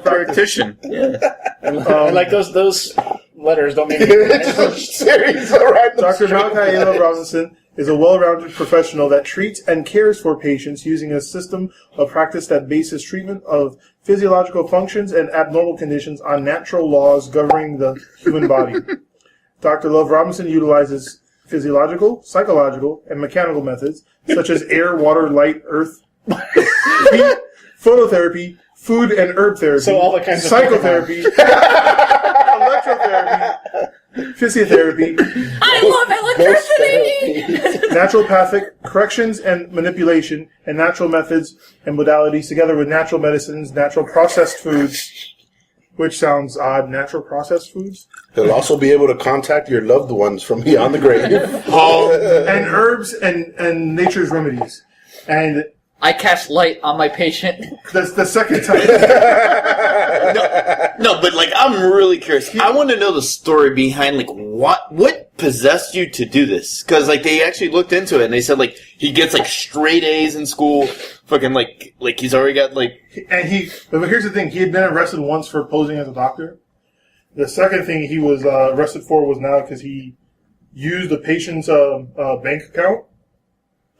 practitioner. Yeah. And like those letters don't mean anything. It's a series of random Dr. strings. Malachi A. Love Robinson is a well-rounded professional that treats and cares for patients using a system of practice that bases treatment of physiological functions and abnormal conditions on natural laws governing the human body. Dr. Love Robinson utilizes physiological, psychological, and mechanical methods such as air, water, light, earth, heat, phototherapy, food and herb therapy, So all the kinds of psychotherapy, electrotherapy, physiotherapy, I love electricity! naturopathic corrections and manipulation, and natural methods and modalities together with natural medicines, natural processed foods, which sounds odd, natural processed foods, He'll also be able to contact your loved ones from beyond the grave. and herbs and nature's remedies. And I cast light on my patient. that's the second time. No, but like I'm really curious. I want to know the story behind like what possessed you to do this? Because like they actually looked into it and they said like he gets like straight A's in school, fucking like he's already got like. And but here's the thing: he had been arrested once for posing as a doctor. The second thing he was arrested for was now because he used a patient's bank account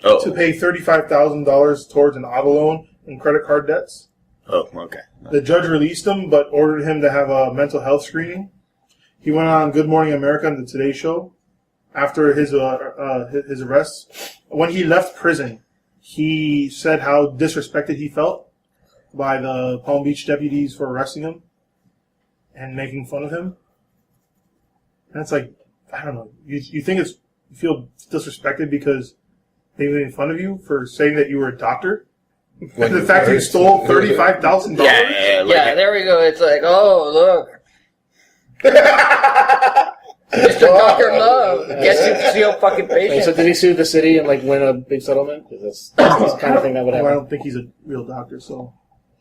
to pay $35,000 towards an auto loan and credit card debts. Oh, okay. The judge released him, but ordered him to have a mental health screening. He went on Good Morning America and the Today Show after his arrest. When he left prison, he said how disrespected he felt by the Palm Beach deputies for arresting him. and making fun of him. And it's like, I don't know. You think you feel disrespected because they made fun of you for saying that you were a doctor? And the fact that you stole $35,000? Yeah, there we go. It's like, oh, look. Mr. Dr. Love gets you to steal fucking patients. So did he sue the city and like win a big settlement? Because that's the kind of thing that would happen. Well, I don't think he's a real doctor, so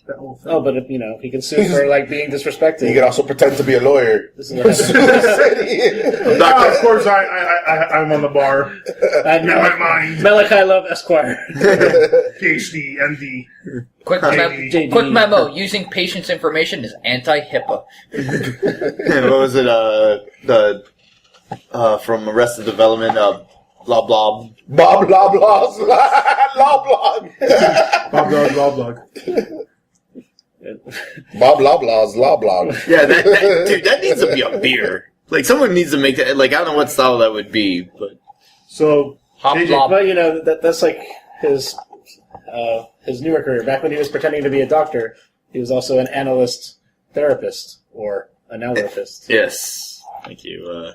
that whole thing. Oh, but if, he can sue for like being disrespected. He could also pretend to be a lawyer. This is Of course, I'm on the bar. In my mind. Malachi Love Esquire. PhD, MD. Quick memo. Using patient's information is anti-HIPAA. What was it? From Arrested Development, blah blah. Bob blah blah blah blah. Bob blah blah blah. Bob blah blah's blah blah. Yeah, dude, that needs to be a beer. Like, someone needs to make that. Like, I don't know what style that would be, but so but that's like his newer career. Back when he was pretending to be a doctor, he was also an analyst therapist or an allergist. Yes, thank you.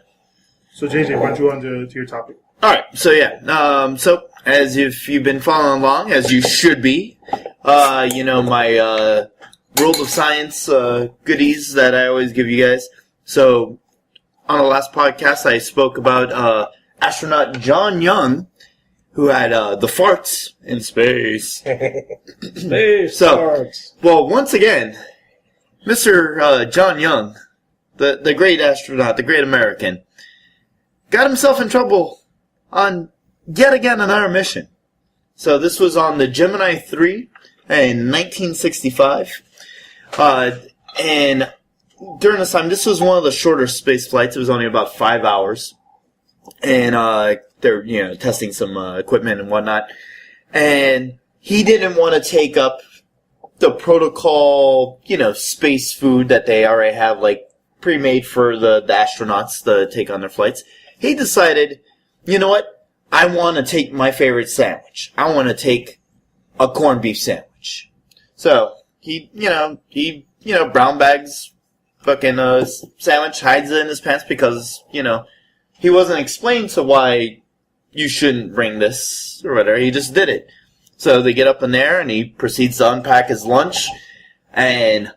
So JJ, why don't you go on to your topic? All right, so yeah, so as if you've been following along, as you should be, my World of Science goodies that I always give you guys. So on the last podcast, I spoke about astronaut John Young, who had the farts in space. Space farts. Well, once again, Mr. John Young, the great astronaut, the great American, got himself in trouble on yet again another mission. So this was on the Gemini 3 in 1965. And during this time, this was one of the shorter space flights. It was only about 5 hours. And they're, testing some equipment and whatnot. And he didn't want to take up the protocol, space food that they already have, like, pre-made for the astronauts to take on their flights. He decided, you know what? I want to take my favorite sandwich. I want to take a corned beef sandwich. So he brown bags fucking sandwich, hides it in his pants because, he wasn't explained to why you shouldn't bring this or whatever. He just did it. So they get up in there and he proceeds to unpack his lunch, and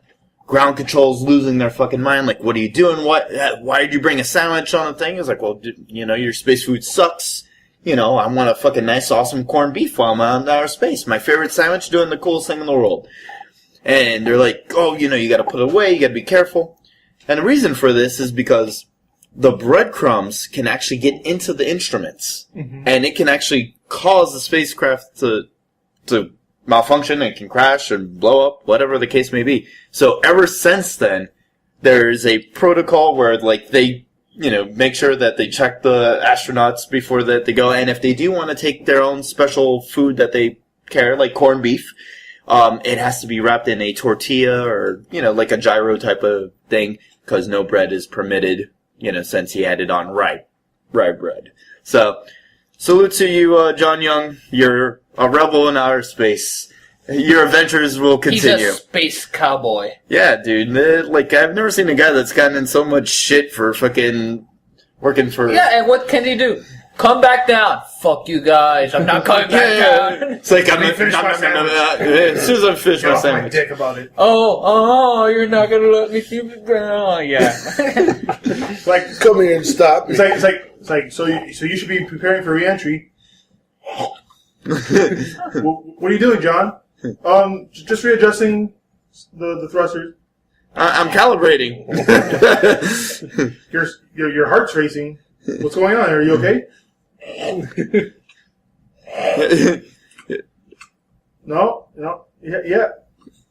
ground control's losing their fucking mind. Like, what are you doing? Why did you bring a sandwich on the thing? It's like, well, your space food sucks. I want a fucking nice, awesome corned beef while I'm out in outer space. My favorite sandwich, doing the coolest thing in the world. And they're like, oh, you gotta put it away, you gotta be careful. And the reason for this is because the breadcrumbs can actually get into the instruments. Mm-hmm. And it can actually cause the spacecraft to malfunction and can crash and blow up, whatever the case may be. So ever since then, there's a protocol where, like, they, make sure that they check the astronauts before that they go. And if they do want to take their own special food that they carry, like corned beef, it has to be wrapped in a tortilla or, like a gyro type of thing, because no bread is permitted, since he had it on rye bread. So, salute to you, John Young. You're a rebel in outer space. Your adventures will continue. He's a space cowboy. Yeah, dude. I've never seen a guy that's gotten in so much shit for fucking working for... Yeah, and what can he do? Come back down. Fuck you guys. I'm not coming back down. It's like, I'm as soon as I finish my sandwich. My dick about it. Oh, you're not gonna let me see the ground. Yeah. Like, come here and stop. It's like, so you should be preparing for re-entry. What are you doing, John? Just readjusting the thrusters. I'm calibrating. Your heart's racing. What's going on? Are you okay? No. Yeah.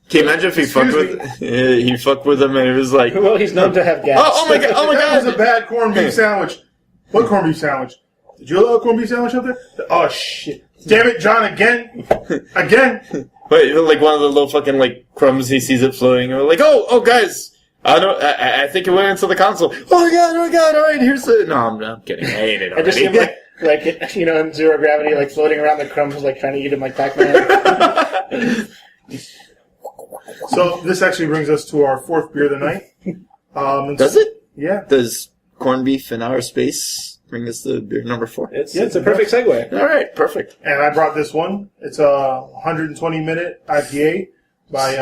Can you imagine if he fucked with him and he was like... Well, he's known to have gas. Oh my god! That was a bad corned beef sandwich. What corned beef sandwich? Did you have a corned beef sandwich up there? Oh, shit. Damn it, John, again? Again? Wait, like one of the little fucking, like, crumbs, he sees it floating, and we're like, oh, guys, I think it went into the console. Oh my god, alright, here's the... No, I'm kidding, I ate it already. I just see him, like, in zero gravity, like, floating around the crumbs, like, trying to eat him like Pac-Man. So, this actually brings us to our fourth beer of the night. Does it? Yeah. Does corned beef in outer space bring us to beer number 4? It's a perfect segue. All right, perfect. And I brought this one. It's a 120-minute IPA by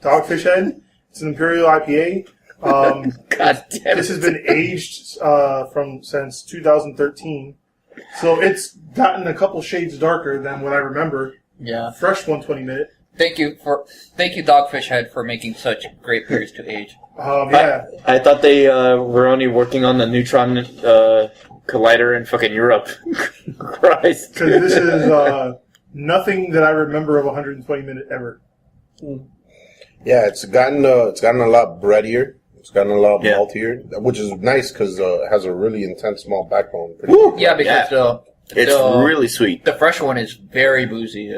Dogfish Head. It's an Imperial IPA. God damn This has it. been aged since 2013. So it's gotten a couple shades darker than what I remember. Yeah. Fresh 120-minute. Thank you, Dogfish Head, for making such great beers to age. Yeah. I thought they were only working on the neutron collider in fucking Europe. Christ. Because this is nothing that I remember of 120-minute ever. Yeah, it's gotten a lot breadier. It's gotten a lot maltier, which is nice because it has a really intense malt backbone. Yeah, because it's really sweet. The fresh one is very boozy.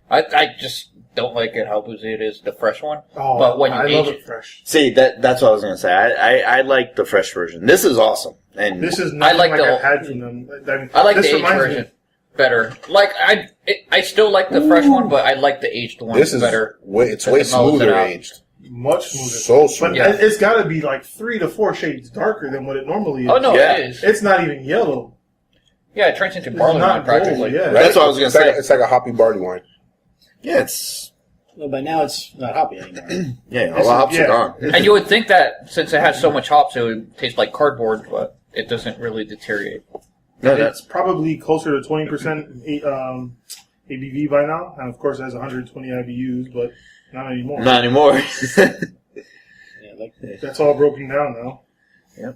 I just don't like it how boozy it is, the fresh one. Oh, but when you I age love it, it fresh. See, that's what I was going to say. I like the fresh version. This is awesome. And This is nothing like I've had from them. I like this the aged reminds me- version better. Like I still like the fresh one, but I like the aged one This is better. it's way It mellows it smoother out. aged. Much smoother. So smooth. But Yeah. it's got to be like 3 to 4 shades darker than what it normally is. Oh no, Yeah. it is. It's not even yellow. Yeah, it turns into It's barley not wine practically. gold, yeah. That's what I was gonna It's like say. it's like a hoppy barley wine. yeah, it's Well, by now it's not hoppy anymore. all the hops are gone. And you would think that since it has so much hops, it would taste like cardboard, but it doesn't really deteriorate. No, It's probably closer to 20% ABV by now. And of course, it has 120 IBUs, but not anymore. not anymore. That's all broken down now.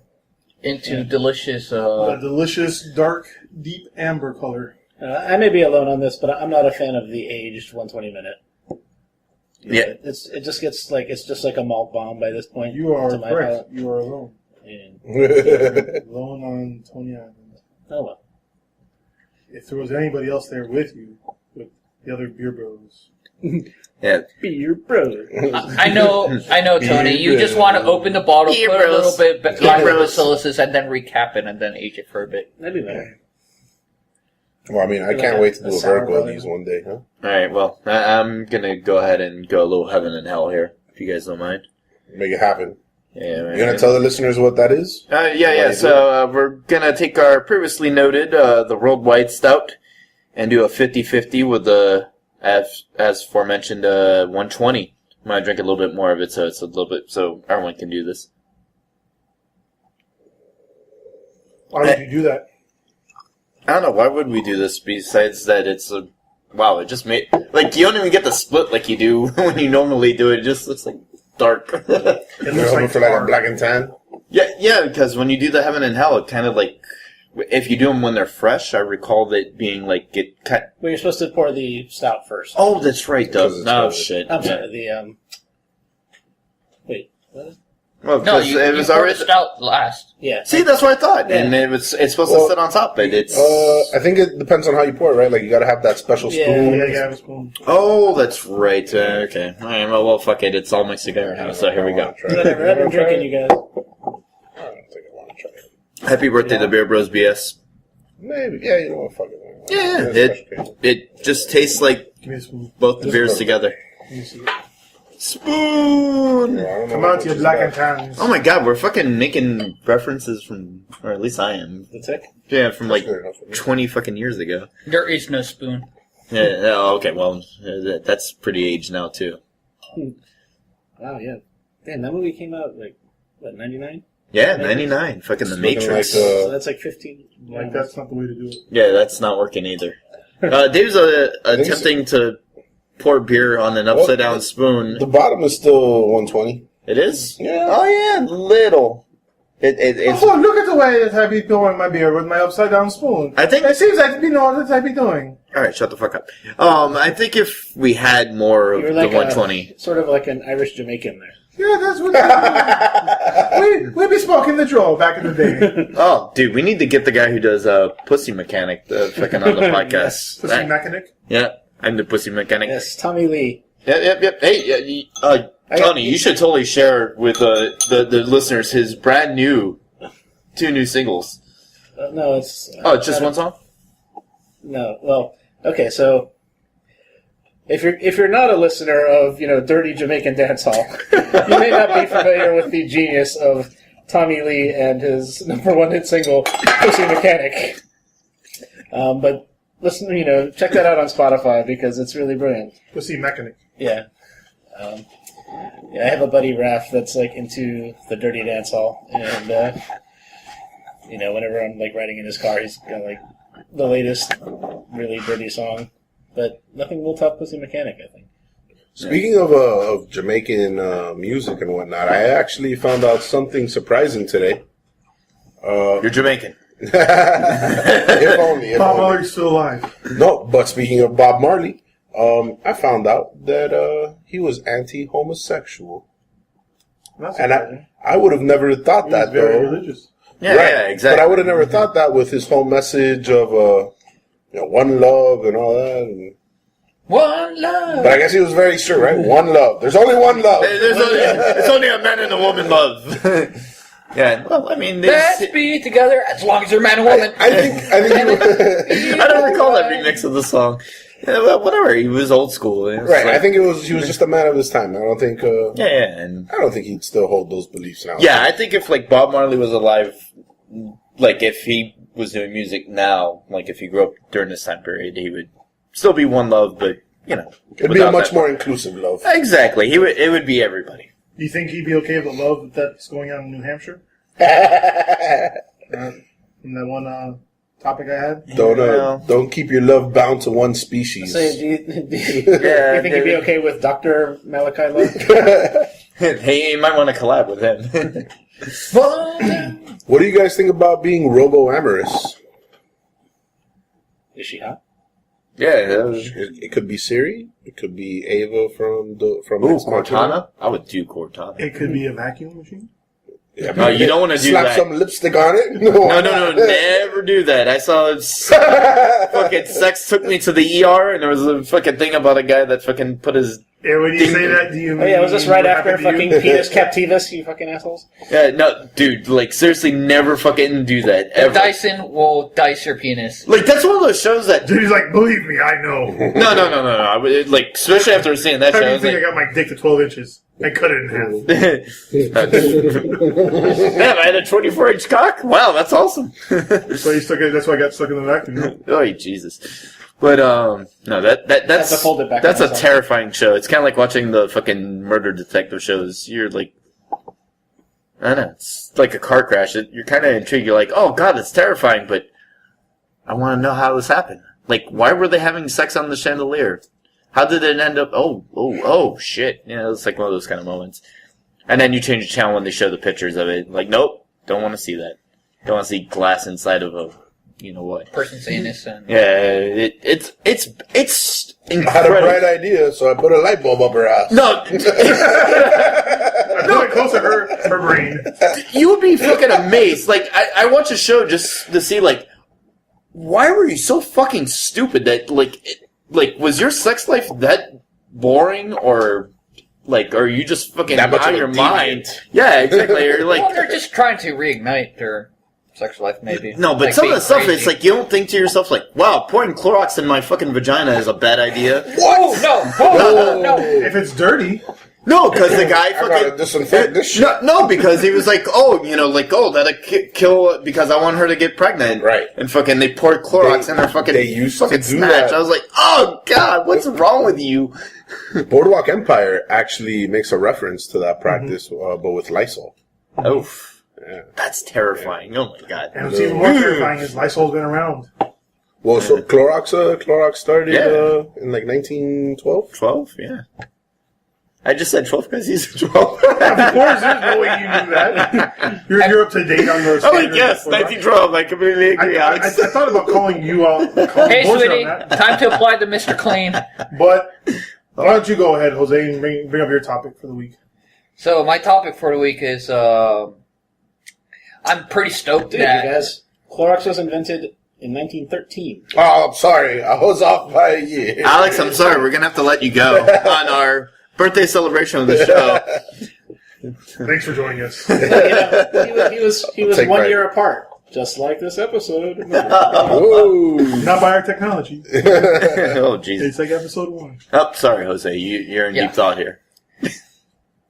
Into delicious. A delicious, dark, deep amber color. I may be alone on this, but I'm not a fan of the aged 120 minute. Yeah. It just gets like it's just like a malt bomb by this point. You are to my correct. palate. You are alone. And, Alone on Tony Island. oh well. If there was anybody else there with you, with the other beer bros. yeah. Beer brother. I know, Tony. You just want to open the bottle, Beer put a little bros. bit Beer lactobacillus, and then recap it, and then age it for a bit. That'd be better. Well, I mean, I can't wait to do a vertical of these one day, huh? All right. Well, I'm gonna go ahead and go a little heaven and hell here, if you guys don't mind. Make it happen. Yeah. You're gonna tell the listeners what that is? Yeah. So we're gonna take our previously noted the Worldwide Stout and do a 50-50 with the as aforementioned 120. I'm gonna drink a little bit more of it, so it's a little bit so everyone can do this. Why would you do that? I don't know. Why would we do this besides that it's a... Wow, it just made... Like, you don't even get the split like you do when you normally do it. It just looks like dark. It You're looks hoping like for like a tar. black and tan? yeah, because when you do the Heaven and Hell, it kind of like... If you do them when they're fresh, I recall that being like... Well, you're supposed to pour the stout first. Oh, that's right, Doug. Because it's No, cold. shit. I'm sorry. Wait. What? Well, No, because you it was pour already... the stout last. Yeah. See, that's what I thought. Yeah. And it's supposed to sit on top, but it's... I think it depends on how you pour it, right? Like, you gotta have that special Yeah. spoon. Yeah, you have a spoon. Oh, that's right. Okay. All right, well, fuck it. It's all my cigar now, so here we go. Whatever. I've been drinking, you guys. I don't think I want to try it. Happy birthday to Beer Bros BS. Maybe. Yeah, you know what? Fuck it. Yeah, It's special case. it just tastes like Give me a spoon. both the beers together. Let me see it. Spoon! Yeah, I don't know Come what out to your this black is and tans. Oh my god, we're fucking making references from, or at least I am. The tick. Yeah, from like Good enough for me. 20 fucking years ago. There is no spoon. Yeah, oh, okay, well, that's pretty aged now too. Wow, yeah. Damn, that movie came out, like, what, 99? Yeah, 99. Fucking The It's looking Matrix. like, So that's like 15. Like, that's not the way to do it. Yeah, that's not working either. Dave's attempting to pour beer on an upside down spoon. The bottom is still 120. It is? Yeah. Oh yeah, little. It's. Oh, look at the way that I be pouring my beer with my upside down spoon. I think. It seems like you know what I be doing. All right, shut the fuck up. I think if we had more of You're the like 120. sort of like an Irish Jamaican there. Yeah, that's what we be smoking the draw back in the day. Oh, dude, we need to get the guy who does Pussy Mechanic fucking on the podcast. Pussy mechanic. Yeah, I'm the Pussy Mechanic. Yes, Tommy Lee. Yep. Hey, Tony, you should totally share with the listeners his brand new 2 new singles. No, it's... Oh, it's just one song? No, well, okay, so... If you're not a listener of dirty Jamaican dancehall, you may not be familiar with the genius of Tommy Lee and his #1 hit single "Pussy Mechanic." But listen, check that out on Spotify because it's really brilliant. Pussy Mechanic. Yeah. I have a buddy Raph that's like into the dirty dancehall, and whenever I'm like riding in his car, he's got like the latest really dirty song. But nothing will top Pussy Mechanic, I think. Speaking of Jamaican music and whatnot, I actually found out something surprising today. You're Jamaican. If only. Bob Marley's still alive. No, but speaking of Bob Marley, I found out that he was anti-homosexual. And I would have never thought that, very though. religious. Yeah, yeah, exactly. But I would have never thought that with his whole message of one love and all that. And, One love. but I guess he was very sure, right? One love. There's only one love. It's only a man and a woman love. Yeah, well, I mean, Let's be together as long as you're man and woman. I think I don't recall that remix of the song. Yeah, well, whatever. He was old school. Right. Right. I think he was just a man of his time. I don't think. And I don't think he'd still hold those beliefs now. yeah, I think if like Bob Marley was alive, like if he was doing music now, like if he grew up during this time period, he would still be one love, but it'd be a much more inclusive love. Exactly. It would be everybody. Do you think he'd be okay with the love that's going on in New Hampshire? From that one topic I had? Don't keep your love bound to one species. So, do you think he'd be okay with Dr. Malachi Love? Hey, you might want to collab with him. What do you guys think about being robo-amorous? Is she hot? Yeah, it could be Siri. It could be Ava from Cortana. I would do Cortana. It could be a vacuum machine. Yeah, no, you don't want to do slap that. Some lipstick on it. No, never do that. I saw fucking sex took me to the ER, and there was a fucking thing about a guy that fucking put his. Yeah, when you say that, do you mean? Oh yeah, was this right after fucking Penis Captivus? You fucking assholes. Yeah, no, dude. Like seriously, never fucking do that ever. Dyson will dice your penis. Like that's one of those shows that. Dude, he's like, believe me, I know. No. I would, like, especially after seeing that How show. do you I think was I got my dick to 12 inches? I cut it in half. Damn, I had a 24-inch cock. Wow, that's awesome. That's why I got stuck in the vacuum. Oh, Jesus. But no, that's a terrifying show. It's kind of like watching the fucking murder detective shows. You're like, I don't know, it's like a car crash. You're kind of intrigued. You're like, oh god, it's terrifying, but I want to know how this happened. Like, why were they having sex on the chandelier? How did it end up? Oh, shit. It's like one of those kind of moments. And then you change the channel when they show the pictures of it. Like, nope, don't want to see that. Don't want to see glass inside of a, what? Person's anus. Yeah, it's incredible. I had a bright idea, so I put a light bulb up her ass. No. I put it close to her brain. You would be fucking amazed. Like, I watch a show just to see, like, why were you so fucking stupid that, like, was your sex life that boring, or, like, are you just fucking out of your mind? Yeah, exactly. Or, like, well, they're just trying to reignite their sex life, maybe. No, but like some of the stuff, crazy. it's like, you don't think to yourself, like, wow, pouring Clorox in my fucking vagina is a bad idea. What? No. If it's dirty. No, because the guy I gotta fucking disinfect this shit. No, because he was like, that'll kill because I want her to get pregnant, right? And fucking they poured Clorox in her fucking. They used fucking to do snatch. that. I was like, oh god, what's wrong with you? Boardwalk Empire actually makes a reference to that practice, but with Lysol. Oh, yeah. That's terrifying. Yeah. Oh my god. And what's even more terrifying is Lysol's been around. Well, so Clorox started in like 1912. 12, yeah. I just said 12 because he's 12. Of course, there's no way you knew that. You're up to date on those. Oh, yes, 1912. I completely agree, Alex. I thought about calling you out. Hey, sweetie, time to apply the Mr. Clean. But why don't you go ahead, Jose, and bring up your topic for the week? So my topic for the week is I'm pretty stoked that you guys, Clorox was invented in 1913. Oh, I'm sorry. I was off by a year. Alex, I'm sorry. We're going to have to let you go on our birthday celebration of the show. Thanks for joining us. He was 1 year apart. Just like this episode. Whoa. Not by our technology. Oh, Jesus. It's like episode 1. Oh, sorry, Jose. You're in deep thought here.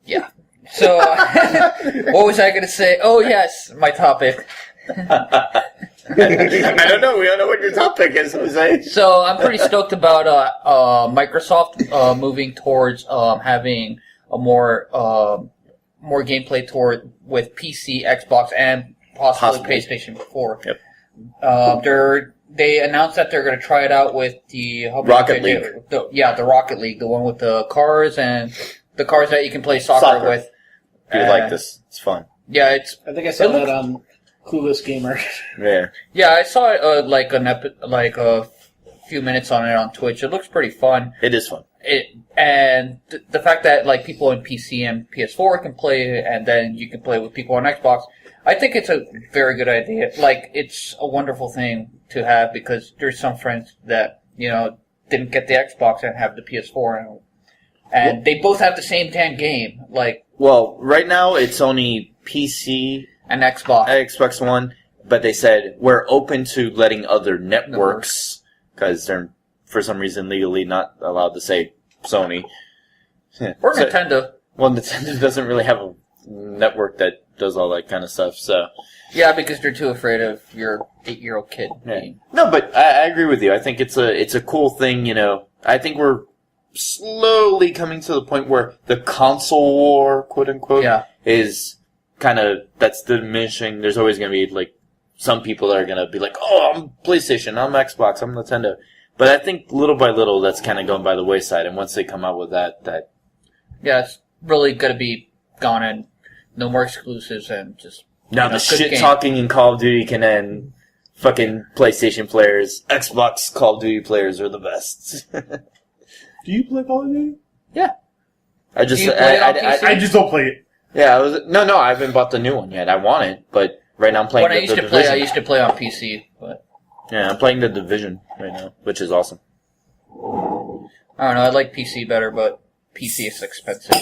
Yeah. So, what was I going to say? Oh, yes, my topic. I don't know. We don't know what your topic is, Jose. So, I'm pretty stoked about Microsoft moving towards having a more gameplay toward with PC, Xbox, and possibly PlayStation 4. Yep. They announced that they're going to try it out with the Rocket League. The Rocket League, the one with the cars and the cars that you can play soccer with. You like this? It's fun. Yeah, I think I saw that on Clueless Gamer. Yeah. Yeah, I saw it like a few minutes on it on Twitch. It looks pretty fun. It is fun. The fact that like people on PC and PS4 can play, and then you can play with people on Xbox. I think it's a very good idea. Like, it's a wonderful thing to have because there's some friends that didn't get the Xbox and have the PS4, and they both have the same damn game. Like, well, right now it's only PC and Xbox One, but they said we're open to letting other networks because they're for some reason legally not allowed to say Sony or Nintendo. Well, Nintendo doesn't really have a network that does all that kind of stuff. So yeah, because they're too afraid of your 8-year-old kid. Yeah. No, but I agree with you. I think it's a cool thing. I think we're slowly coming to the point where the console war, quote unquote, is that's diminishing. There's always going to be like some people that are going to be like, oh, I'm PlayStation, I'm Xbox, I'm Nintendo. But I think little by little that's kind of going by the wayside. And once they come out with that yeah, it's really going to be gone and no more exclusives and just now the shit talking in Call of Duty can end. Fucking PlayStation players, Xbox Call of Duty players are the best. Do you play Call of Duty? Yeah. I just don't play it. Yeah, no, I haven't bought the new one yet. I want it, but right now I'm playing the Division. I used to play on PC, but yeah, I'm playing the Division right now, which is awesome. I don't know. I like PC better, but PC is expensive.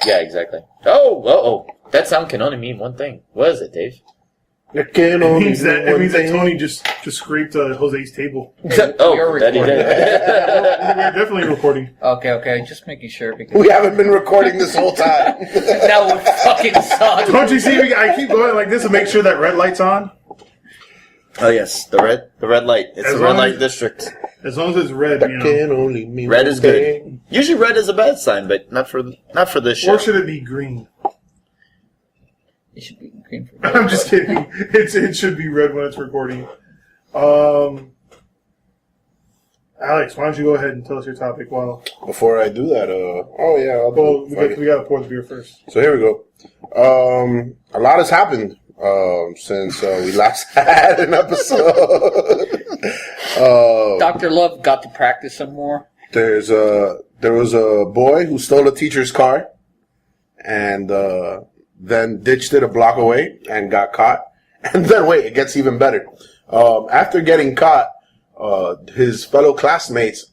Yeah, exactly. Oh, that sound can only mean one thing. What is it, Dave? It means that Tony just scraped Jose's table. That he did. We're definitely recording. Okay, just making sure because we haven't been recording this whole time. That would fucking suck. Don't you see? I keep going like this to make sure that red light's on. Oh yes, the red light. It's the red light district. As long as it's red, can only mean red is good. Usually red is a bad sign, but not for this show. Or should it be green? It should be green for red. I'm just kidding. It should be red when it's recording. Alex, why don't you go ahead and tell us your topic? Before I do that, we got to pour the beer first. So here we go. A lot has happened since we last had an episode. Dr. Love got to practice some more. There was a boy who stole a teacher's car, and then ditched it a block away and got caught. And then wait, it gets even better. After getting caught, his fellow classmates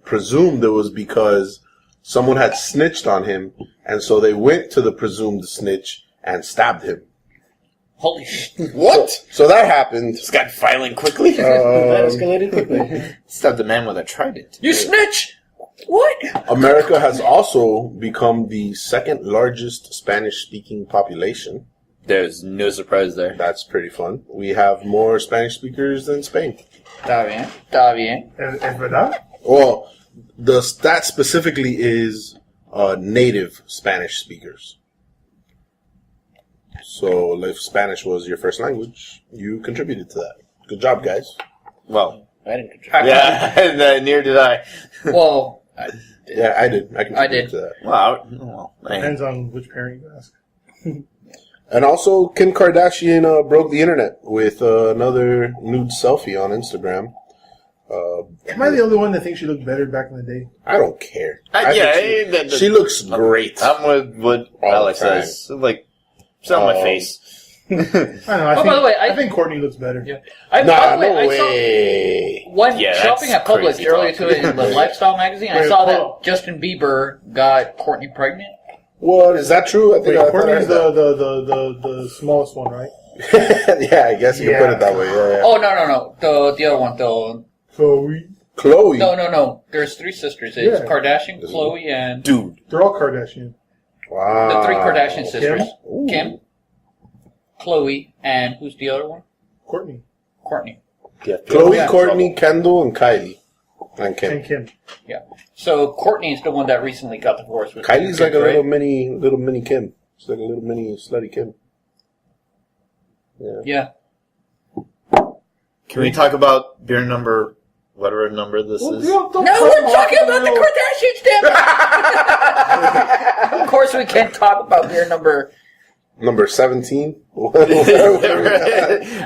presumed it was because someone had snitched on him, and so they went to the presumed snitch and stabbed him. Holy shit. What? So that happened. This got violent quickly. That escalated quickly. Stabbed the man with a trident. You snitch! What? America has also become the second largest Spanish-speaking population. There's no surprise there. That's pretty fun. We have more Spanish speakers than Spain. Está bien. ¿Es verdad? Well, the stat specifically is native Spanish speakers. So if Spanish was your first language, you contributed to that. Good job, guys. Well, I didn't contribute. Yeah, neither did I. Well, yeah, I did. I contributed to that. Wow. Depends on which parent you ask. And also, Kim Kardashian broke the internet with another nude selfie on Instagram. Am I the only one that thinks she looked better back in the day? I don't care. She looks great. I'm with what Alex says. Like, it's on my face. I don't know. by the way, I think Courtney looks better. Yeah. No way. When shopping at Publix earlier today in the Lifestyle magazine, I saw that Justin Bieber got Courtney pregnant. What? Is that true? I think Courtney's the smallest one, right? Yeah, I guess you can put it that way. Yeah. Oh, no. The other one, though. Chloe. No. There's 3 sisters. It's Yeah. Kardashian, Chloe, and... Dude. They're all Kardashian. Wow. The 3 Kardashian sisters. Kim? Kim, Chloe, and who's the other one? Courtney. Courtney. Yeah. Chloe, Yeah. Courtney, Kendall, and Kylie. And Kim. And Kim. Yeah. So Courtney is the one that recently got divorced with Kylie's Kim, like a right? little mini Kim. It's like a little mini slutty Kim. Yeah. Yeah. Can we talk about beer number, whatever number this is? No, we're talking about the Kardashians, damn it! Of course we can't talk about beer number... Number 17.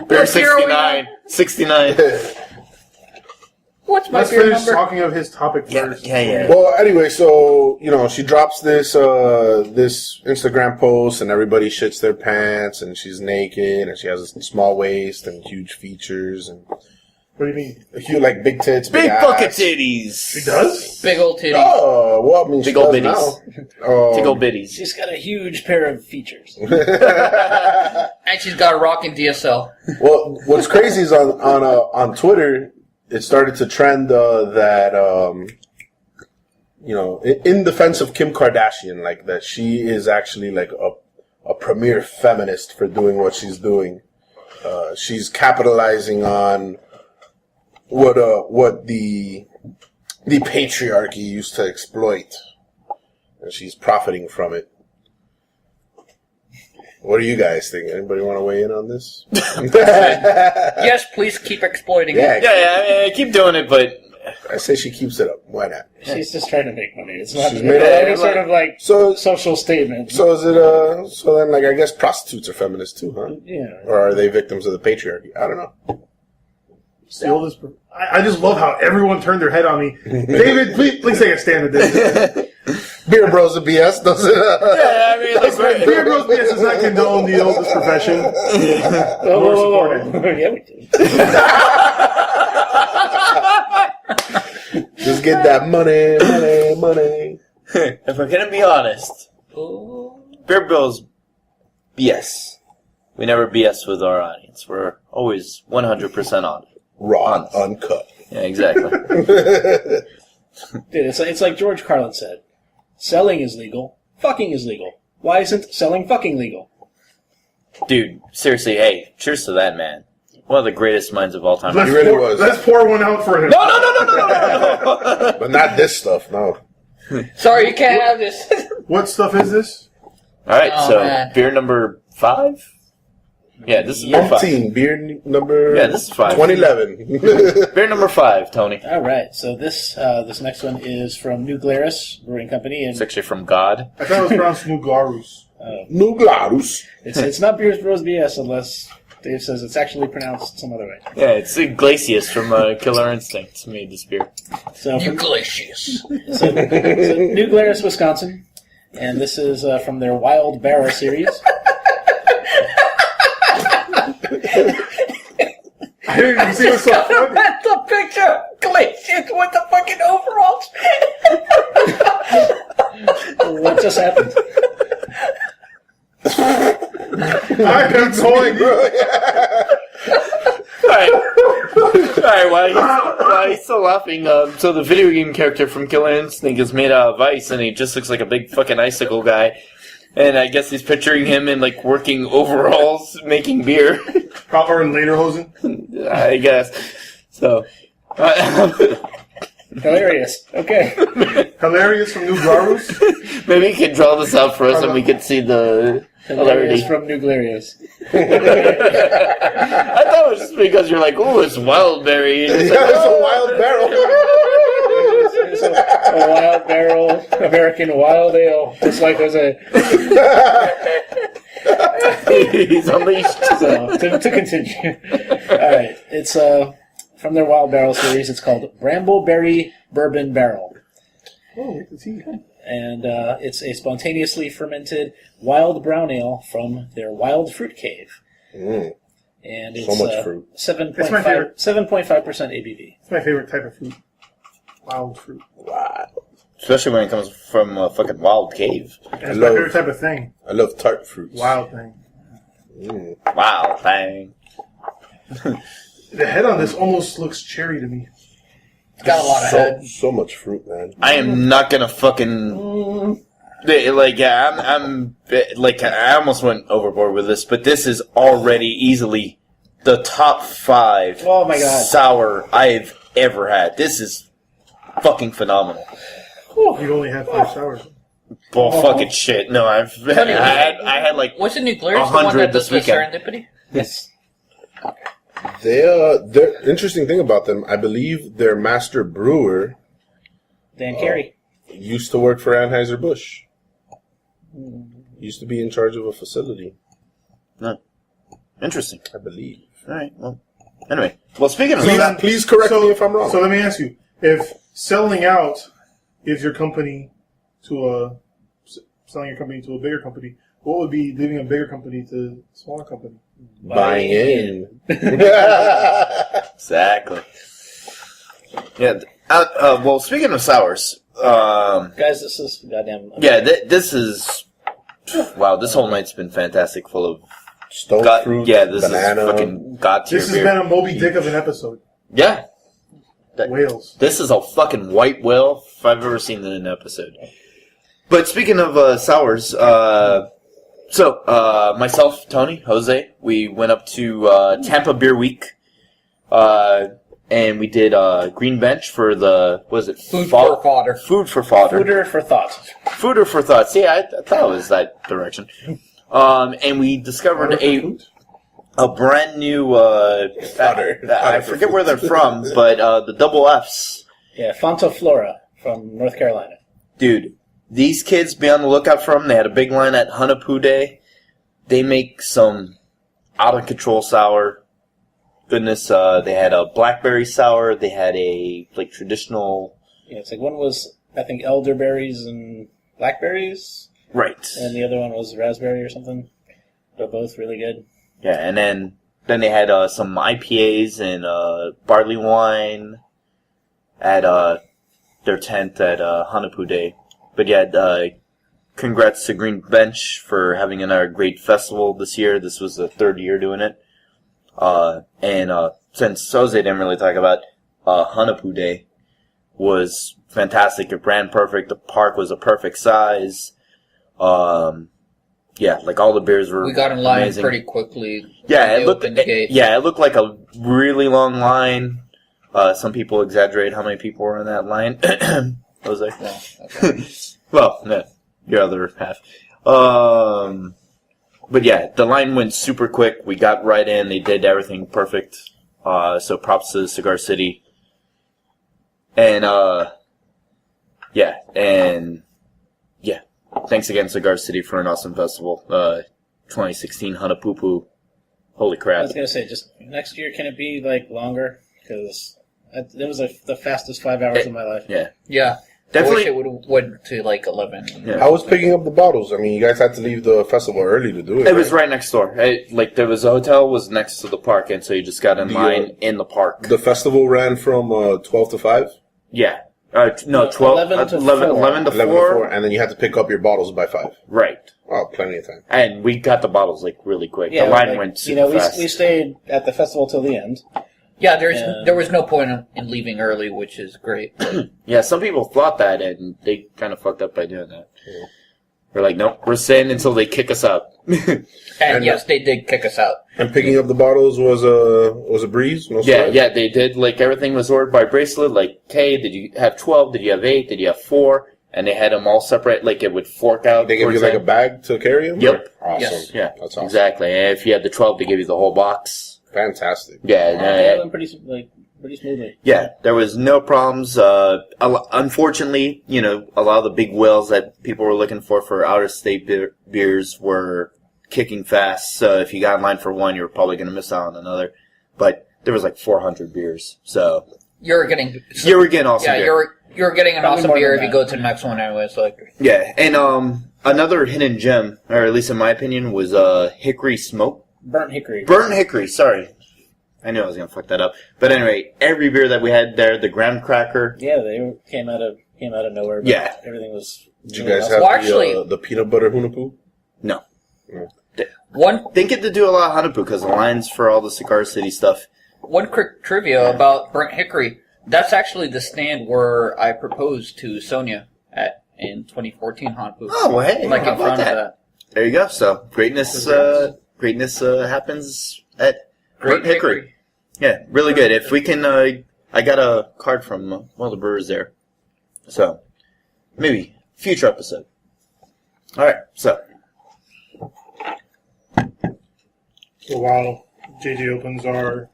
Beer 69. 69. What's my Let's beer finish number? talking of his topic first. Yeah. Well, anyway, so she drops this this Instagram post, and everybody shits their pants, and she's naked, and she has a small waist and huge features, and What do you mean? huge, like big tits, Big ass. bucket titties. She does? Big old titties. Oh, well, I mean, she Big old does bitties. now. Big old bitties. She's got a huge pair of features. And she's got a rockin' DSL. Well, what's crazy is on Twitter, it started to trend that in defense of Kim Kardashian, like that she is actually like a premier feminist for doing what she's doing. She's capitalizing on what the patriarchy used to exploit, and she's profiting from it. What do you guys think? Anybody want to weigh in on this? Yes, please keep exploiting it. Yeah, keep doing it, but... I say she keeps it up. Why not? She's just trying to make money. It's not She's made any it- sort of like So social statement. So is it? So then, like, I guess prostitutes are feminists too, huh? Yeah. Or are they victims of the patriarchy? I don't know. It's the oldest. I just love how everyone turned their head on me. David, please take a stand at this. Beer Bros of BS doesn't. Yeah, I mean, like, Beer Bros BS does not condone the oldest profession. Nor support it. Yeah, we do. Just get that money. If we're gonna be honest, Beer Bros BS. We never BS with our audience. We're always 100% on. Raw, uncut. Yeah, exactly. Dude, it's like George Carlin said. Selling is legal. Fucking is legal. Why isn't selling fucking legal? Dude, seriously, hey, cheers to that man. One of the greatest minds of all time. He really was. Let's pour one out for him. No. But not this stuff, no. Sorry, you can't have this. What stuff is this? All right, Oh, so man. beer number 5? Yeah, this is beer 5. 15, beer number. Yeah, this is 5. 2011. Beer number 5, Tony. All right, so this next one is from New Glarus Brewing Company, and It's actually from God. I thought it was pronounced Nugarus. Nuglarus. it's not Beers Bros BS unless Dave says it's actually pronounced some other way. Yeah, it's Iglesias from Killer Instinct made this beer. So from, Iglesias. so New Glarus, Wisconsin, and this is from their Wild Barrel series. I didn't even see what's so funny. Mental picture. Iglesias with the fucking overalls. What just happened? I am going, bro. Alright, while he's still laughing, so the video game character from Killer Instinct is made out of ice, and he just looks like a big fucking icicle guy. And I guess he's picturing him in, like, working overalls, making beer. Proper in Lederhosen. I guess. So... Hilarious. Okay. Hilarious from Nugarus. Maybe you can draw this out for us and we can see the hilarity. Hilarious from New Glarus. I thought it was just because you're like, ooh, it's Wildberry. Yeah, it's a wild barrel. It's a Wild Barrel American Wild Ale, just like Jose. He's unleashed. So, to continue. Alright, it's from their Wild Barrel series. It's called Brambleberry Bourbon Barrel. Oh, I can see. And it's a spontaneously fermented wild brown ale from their Wild Fruit Cave. Mm. And it's So much fruit. 7.5% ABV. It's my favorite type of fruit. Wild fruit. Wow. Especially when it comes from a fucking wild cave. And it's my favorite type of thing. I love tart fruits. Wild thing. Wow, bang. The head on this almost looks cherry to me. It's got a lot of head. So much fruit, man. I am not gonna fucking... Like, yeah, I'm like, I almost went overboard with this, but this is already easily the top 5 Oh my God. sour I've ever had. This is fucking phenomenal. You only had 5 sours. Well, fucking shit. No, I had like What's the nuclear? The one 100 that this does the weekend. serendipity? Yes. The interesting thing about them, I believe their master brewer Dan Carey. used to work for Anheuser-Busch. Used to be in charge of a facility, No. Interesting. I believe. All right. Well, anyway. Well, speaking of Please correct me if I'm wrong. So let me ask you: if selling out is your company to selling your company to a bigger company, what would be leaving a bigger company to a smaller company? Buying in. exactly. Yeah. Well, speaking of sours, Guys, this is goddamn. yeah, this is wow. This whole night's been fantastic, full of Stone God. fruit, Yeah, this banana. is fucking god tier This has beer. been a Moby Dick of an episode. Yeah. Whales. This is a fucking white whale if I've ever seen it in an episode. But speaking of sours, myself, Tony, Jose, we went up to Tampa Beer Week, and we did Green Bench for the, what was it? Food for fodder. Food for fodder. Fooder for thought. Fooder for thought. See, I thought it was that direction. And we discovered a brand new, I forget where they're from, but the double Fs. Yeah, Fonta Flora from North Carolina. Dude, these kids, be on the lookout for them. They had a big line at Hanapu Day. They make some out-of-control sour. Goodness, they had a blackberry sour. They had a, like, traditional... Yeah, it's like one was, I think, elderberries and blackberries. Right. And the other one was raspberry or something. They're both really good. Yeah, and then they had some IPAs and barley wine at their tent at Hanapu Day. But yeah, congrats to Green Bench for having another great festival this year. This was the 3rd year doing it. And since Jose didn't really talk about Hanapu Day, was fantastic. It ran perfect. The park was a perfect size. Yeah, like all the beers were. We got in line amazing. pretty quickly. Yeah, They it looked. opened the gate. Yeah, it looked like a really long line. Some people exaggerate how many people were in that line. Jose. Yeah, okay. Well, no, your other half. But yeah, the line went super quick. We got right in. They did everything perfect. So props to Cigar City. And yeah. Thanks again, Cigar City, for an awesome festival. 2016 Hanapupu. Holy I crap. was going to say, just next year, can it be, like, longer? Because that was the fastest 5 hours of my life. Yeah. Yeah. Definitely. I wish it would have went to like 11. Yeah. How was picking up the bottles? I mean, you guys had to leave the festival early to do it. It was right next door. Like, there was a hotel was next to the park, and so you just got in line in the park. The festival ran from 12 to 5? Yeah. No, 12, 11 to 11 to 11 to 4. 4, and then you had to pick up your bottles by 5. Right. Oh, plenty of time. And we got the bottles, like, really quick. Yeah, the line like, went super fast. we stayed at the festival till the end. Yeah, there was no point in leaving early, which is great. Yeah, some people thought that, and they kind of fucked up by doing that. Yeah. We're like, nope, we're staying until they kick us out. And yes, they did kick us out. And picking up the bottles was a breeze? No sweat? Yeah, they did. Like, everything was ordered by bracelet. Like, hey, did you have 12? Did you have 8? Did you have 4? And they had them all separate. Like, it would fork out. They gave you like a bag to carry them? Yep. Awesome. Yes. Yeah, That's awesome. exactly. And if you had the 12, they gave you the whole box. Fantastic. Yeah, It went pretty smoothly. yeah, there was no problems. Unfortunately, a lot of the big whales that people were looking for out-of-state beers were kicking fast. So if you got in line for one, you were probably going to miss out on another. But there was like 400 beers, so You were getting awesome. yeah, beer. you're getting an Probably awesome more beer than if you that. go to the next one anyway. So like, Yeah, and another hidden gem, or at least in my opinion, was Hickory Smoke. Burnt hickory. Burnt Hickory, sorry. I knew I was going to fuck that up. But anyway, every beer that we had there, the graham cracker. Yeah, they came out of nowhere. But Yeah. everything was. Did you really guys awesome. have Well, actually- the peanut butter hunapu? No. No. thinking to do a lot of Hanapu because the lines for all the Cigar City stuff. One quick trivia about burnt hickory. That's actually the stand where I proposed to Sonia in 2014 Hanapu. Oh, well, hey, like how in front about of that? that. There you go. So greatness happens at Burnt Hickory. Yeah, really good. If we can, I got a card from one of the brewers there. So maybe future episode. All right. So while JJ opens our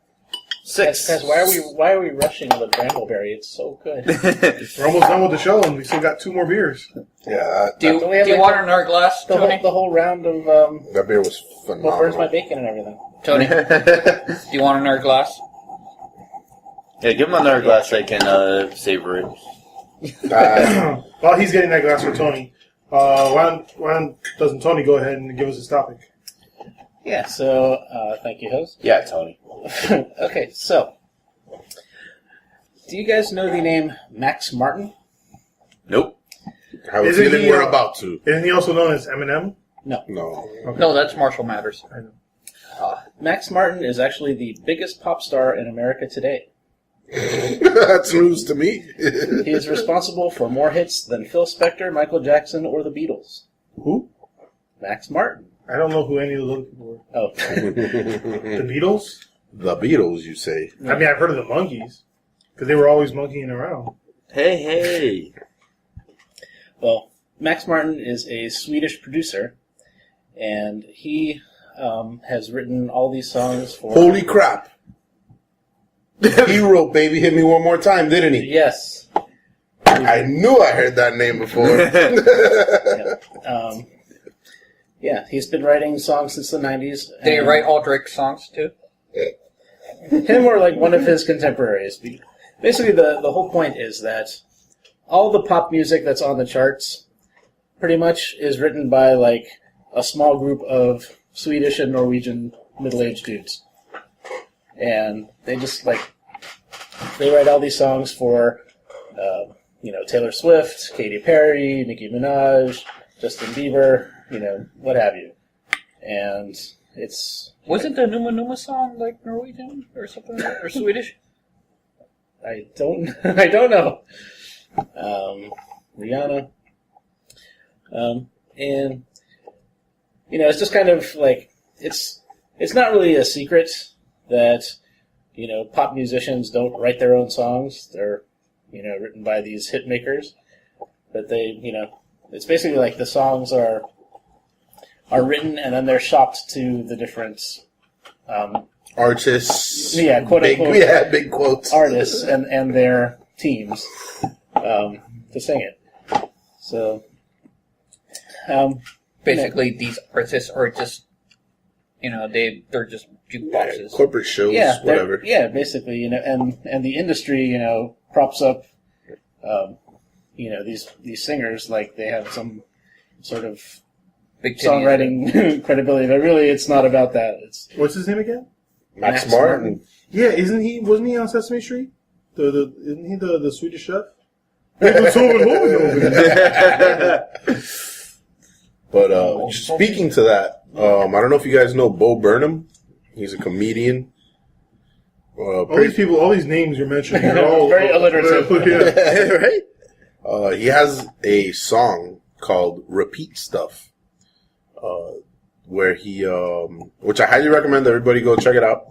6. Guys, why are we rushing the Brambleberry? It's so good. We're almost done with the show, and we still got 2 more beers. Yeah. Do you want another glass, Tony? The whole round of That beer was phenomenal. what burns my bacon and everything. Tony, do you want another glass? Yeah, give him another glass so I can savor it. While he's getting that glass for Tony, why doesn't Tony go ahead and give us his topic? Yeah, so thank you, host. Yeah, Tony. Okay, so do you guys know the name Max Martin? Nope. I have a Isn't feeling he, we're about to. Isn't he also known as Eminem? No. No. Okay. No, that's Marshall Mathers. I know. Max Martin is actually the biggest pop star in America today. That's news to me. He is responsible for more hits than Phil Spector, Michael Jackson, or the Beatles. Who? Max Martin. I don't know who any of those other people were. Oh. The Beatles? The Beatles, you say? I mean, I've heard of the Monkees, because they were always monkeying around. Hey. Well, Max Martin is a Swedish producer, and he has written all these songs for... Holy crap. He wrote Baby Hit Me One More Time, didn't he? Yes. I knew I heard that name before. Yeah, he's been writing songs since the 90s. Did he write all Drake songs, too? Him or like one of his contemporaries. Basically, the whole point is that all the pop music that's on the charts pretty much is written by like a small group of Swedish and Norwegian middle-aged dudes. And they just they write all these songs for, Taylor Swift, Katy Perry, Nicki Minaj, Justin Bieber, what have you. And it's... Wasn't the Numa Numa song like Norwegian or something, or Swedish? I don't know. Rihanna. And, it's just kind of like, it's not really a secret that, pop musicians don't write their own songs. They're, written by these hit makers. But they, it's basically like the songs are written and then they're shopped to the different Artists. Yeah, quote unquote. Yeah, big quotes. Artists and their teams to sing it. So basically, these artists are just they're just jukeboxes. Corporate shows, whatever. Yeah, basically, and the industry, props up these singers like they have some sort of Big songwriting credibility, but really it's not about that. It's What's his name again? Max Martin. Yeah, wasn't he on Sesame Street? Isn't he the Swedish chef? But speaking to that, I don't know if you guys know Bo Burnham. He's a comedian. All these names you're mentioning are all very alliterative. Right? He has a song called "Repeat Stuff," where he, which I highly recommend everybody go check it out.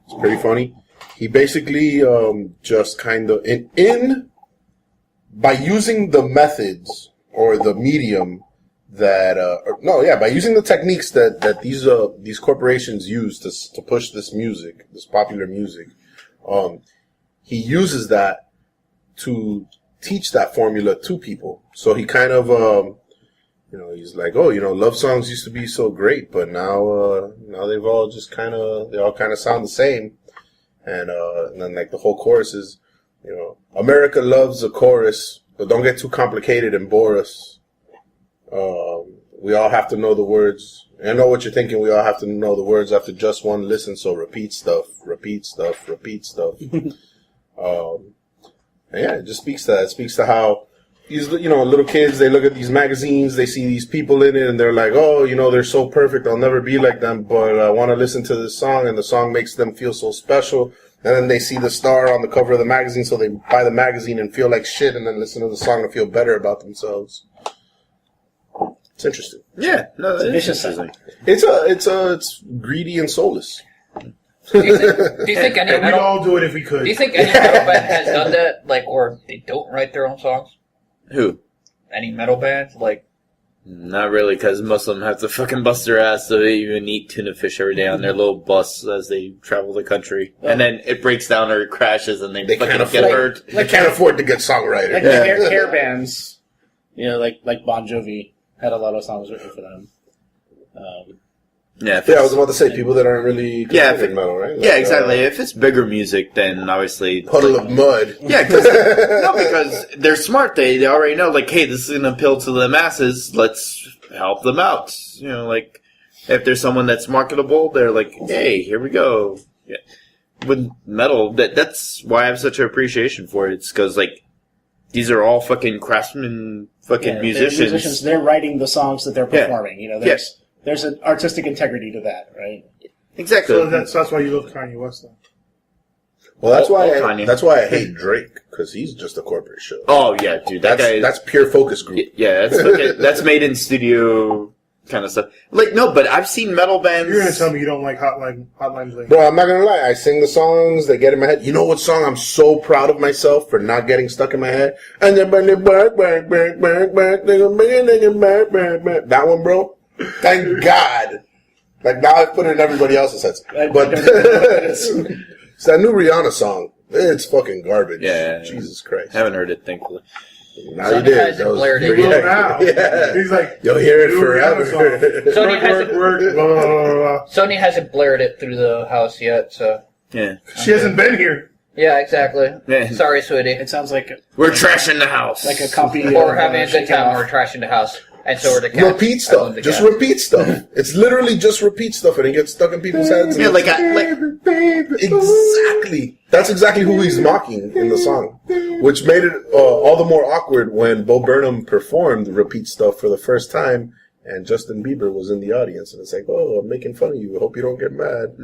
It's pretty funny. He basically just kind of by using the methods or the medium by using the techniques that these corporations use to push this music, this popular music, he uses that to teach that formula to people. So he kind of, he's like, love songs used to be so great, but now they've all just they all kind of sound the same. And then like the whole chorus is, America loves a chorus, but don't get too complicated and bore us. We all have to know the words. I know what you're thinking. We all have to know the words after just one listen. So repeat stuff, repeat stuff, repeat stuff. Yeah, it just speaks to that. It speaks to how these, little kids, they look at these magazines, they see these people in it, and they're like, oh, they're so perfect, I'll never be like them, but I want to listen to this song, and the song makes them feel so special. And then they see the star on the cover of the magazine, so they buy the magazine and feel like shit, and then listen to the song and feel better about themselves. It's interesting. Yeah, no, It's a it's vicious interesting. It's greedy and soulless. Do you think any We'd metal? all do it if we could. Do you think any metal band has done that? Or they don't write their own songs? Who? Any metal bands? Not really, because most of them have to fucking bust their ass to even eat tuna fish every day on their little bus as they travel the country. And then it breaks down or it crashes and they fucking get hurt. They can't afford to get songwriters. Like hair bands, like Bon Jovi had a lot of songs written for them. Yeah, I was about to say people that aren't really considered metal, right? Yeah, exactly. If it's bigger music, then obviously Puddle of Mud. Yeah, because they're smart. They already know, hey, this is going to appeal to the masses. Let's help them out. If there's someone that's marketable, they're like, hey, here we go. Yeah. With metal, that's why I have such an appreciation for it. It's because these are all fucking craftsmen, musicians. They're writing the songs that they're performing. There's an artistic integrity to that, right? Exactly. So that's why you love Kanye West, then. Well, that's why I hate Drake, because he's just a corporate show. Oh yeah, dude, that's pure focus group. Yeah, that's made in studio kind of stuff. No, but I've seen metal bands. You're gonna tell me you don't like Hotline Bling? Bro, I'm not gonna lie. I sing the songs, they get in my head. You know what song I'm so proud of myself for not getting stuck in my head? And then that one, bro. Thank God. Now I've put it in everybody else's heads. But it's that new Rihanna song. It's fucking garbage. Yeah. Jesus Christ. Haven't heard it, thankfully. Now you did. You will now. Yeah. He's like, you'll hear it forever. Sony hasn't blared it through the house yet, so. Yeah. She hasn't been here. Yeah, exactly. Yeah. Sorry, sweetie. It sounds like we're trashing the house. Like a copy Or we're having a good time when we're trashing the house. And so are the cats. Repeat stuff. Just repeat stuff. It's literally just repeat stuff, and it gets stuck in people's heads. Yeah, exactly. That's exactly who he's mocking in the song, which made it all the more awkward when Bo Burnham performed repeat stuff for the first time, and Justin Bieber was in the audience, and it's like, oh, I'm making fun of you. I hope you don't get mad.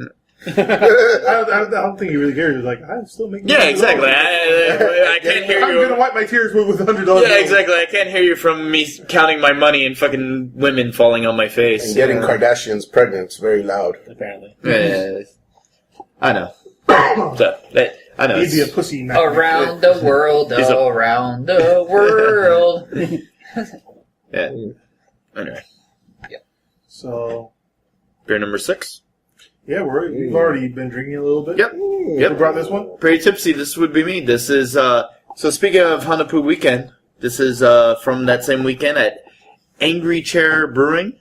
I don't think he really cares. He's like, I'm still making. Yeah, exactly. I can't hear you. I'm gonna wipe my tears with $100. Yeah, exactly. I can't hear you from me counting my money and fucking women falling on my face. And getting Kardashians pregnant. It's very loud. Apparently. Yeah, I know. I know. He'd be a pussy. Around the world, around the world. Yeah. Anyway. Yeah. So. Beer number 6. Yeah, we've already been drinking a little bit. Yep. Who brought this one? Pretty tipsy. This would be me. This is, so speaking of Hanapu weekend, this is, from that same weekend at Angry Chair Brewing,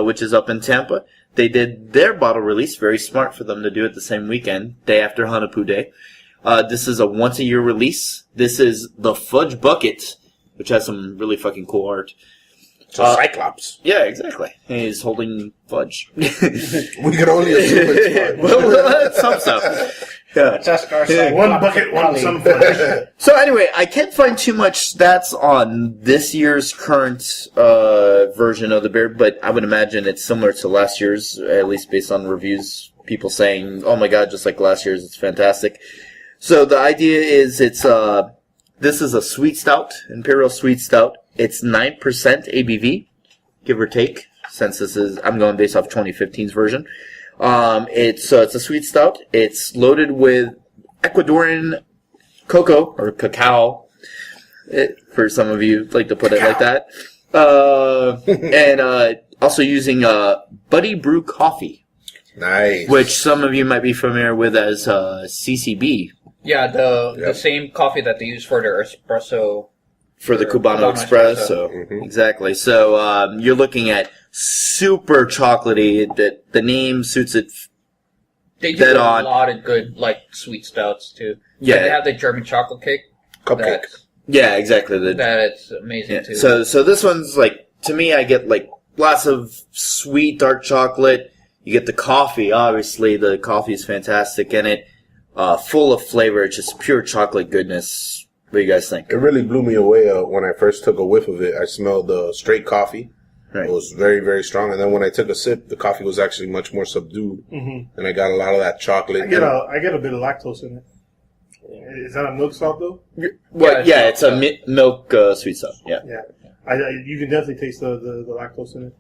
which is up in Tampa. They did their bottle release. Very smart for them to do it the same weekend, day after Hanapu Day. This is a once-a-year release. This is the Fudge Bucket, which has some really fucking cool art. It's a Cyclops. Yeah, exactly. He's holding fudge. We can only assume it's fudge. well, some stuff. Yeah. One bucket, some fudge. So anyway, I can't find too much stats on this year's current version of the beer, but I would imagine it's similar to last year's, at least based on reviews. People saying, "Oh my god, just like last year's, it's fantastic." So the idea is, this is a sweet stout, imperial sweet stout. It's 9% ABV, give or take, since I'm going based off 2015's version. It's a sweet stout. It's loaded with Ecuadorian cocoa, or cacao, for some of you like to put it like that. And also using Buddy Brew coffee. Nice. Which some of you might be familiar with as CCB. Yeah, the same coffee that they use for their espresso. For the Cubano Espresso. Mm-hmm. Exactly. So you're looking at super chocolatey. The name suits it. They do a lot of good sweet stouts too. Yeah. They have the German chocolate cake. Cupcake. Yeah, exactly. That's amazing too. So this one's to me, I get lots of sweet dark chocolate. You get the coffee. Obviously, the coffee is fantastic in it. Full of flavor. It's just pure chocolate goodness. What do you guys think? It really blew me away when I first took a whiff of it. I smelled straight coffee. Right. It was very, very strong. And then when I took a sip, the coffee was actually much more subdued. Mm-hmm. And I got a lot of that chocolate. I get a bit of lactose in it. Is that a milk salt though? Well, yeah, it's a milk sweet stuff. Yeah. Yeah. You can definitely taste the lactose in it.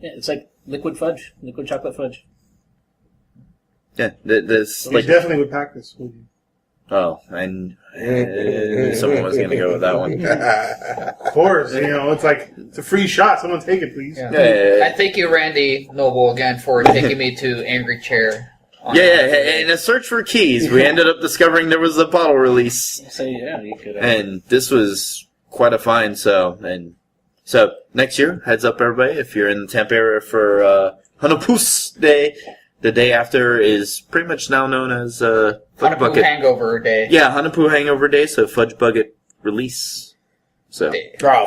Yeah, it's like liquid fudge, liquid chocolate fudge. Yeah, this So you definitely would pack this, would you? Oh, and someone was going to go with that one. Of course, it's a free shot. Someone take it, please. Yeah. Yeah. And thank you, Randy Noble, again for taking me to Angry Chair. In a search for keys, we ended up discovering there was a bottle release. So yeah, you could. And this was quite a find. So next year, heads up, everybody, if you're in the Tampa area for Hanapoos Day. The day after is pretty much now known as Fudge Hanapoo Hangover Day. Yeah, Hanapoo Hangover Day, so Fudge Bucket release. So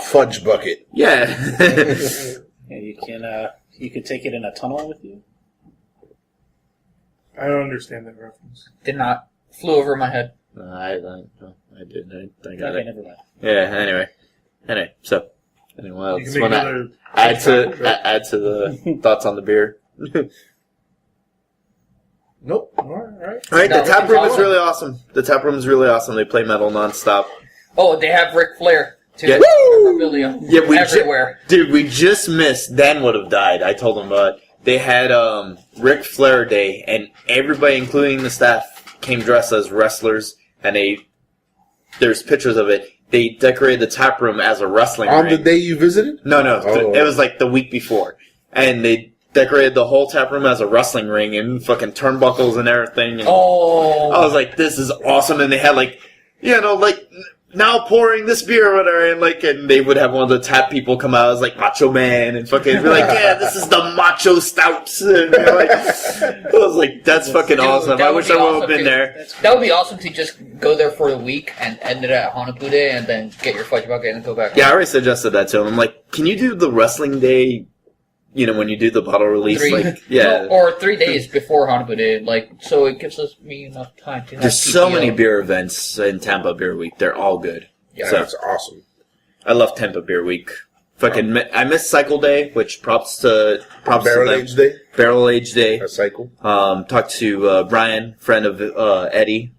Fudge Bucket. Yeah. Yeah, you can. You could take it in a tunnel with you. I don't understand that reference. Did not. Flew over my head. I did. I got Okay, it. never mind. Yeah. Anyway. So anyone else You can want make to another add to the thoughts on the beer? Nope. All right. All right, No, the tap room is awesome. really awesome. The tap room is really awesome. They play metal nonstop. Oh, they have Ric Flair too. Yeah. Memorabilia. Yeah, everywhere. Dude, we just missed. Dan would have died. I told him, they had Ric Flair Day, and everybody, including the staff, came dressed as wrestlers, and there's pictures of it. They decorated the tap room as a wrestling On ring. the day you visited? No. Oh. It was like the week before, and they decorated the whole tap room as a wrestling ring and fucking turnbuckles and everything. And Oh. I was like, this is awesome. And they had now pouring this beer or whatever, and they would have one of the tap people come out as Macho Man and fucking be like, yeah, this is the Macho Stout. And I was like, that's fucking awesome. that I would wish be I would awesome have been too. there. That would be awesome to just go there for a week and end it at Hanapoo Day and then get your fudge bucket and go back. Yeah, I already suggested that to him. I'm like, can you do the wrestling day, when you do the bottle release? or 3 days before Hanapoo Day, so it gives me enough time to have There's so PTO. many beer events in Tampa Beer Week. They're all good. Yeah, So- that's awesome. I love Tampa Beer Week. I miss Cycle Day, which props to Barrel them. Age Day? Barrel Age Day. A cycle? Talked to Brian, friend of Eddie,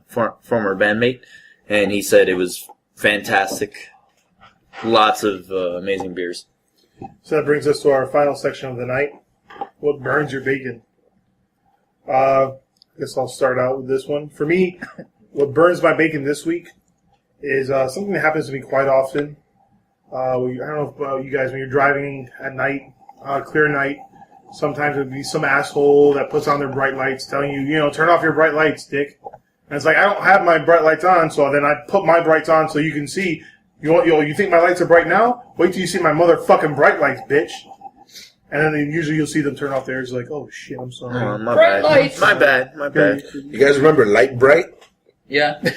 former bandmate, and he said it was fantastic. Lots of amazing beers. So that brings us to our final section of the night. What burns your bacon? I guess I'll start out with this one. For me, what burns my bacon this week is something that happens to me quite often. I don't know about you guys, when you're driving at night, clear night, sometimes it would be some asshole that puts on their bright lights telling you, turn off your bright lights, dick. And it's like, I don't have my bright lights on, so then I put my brights on so you can see. You think my lights are bright now? Wait till you see my motherfucking bright lights, bitch. And then usually you'll see them turn off theirs. Like, oh shit, I'm sorry. Oh, my Bright bad. lights. My bad. You guys remember Light Bright? Yeah. The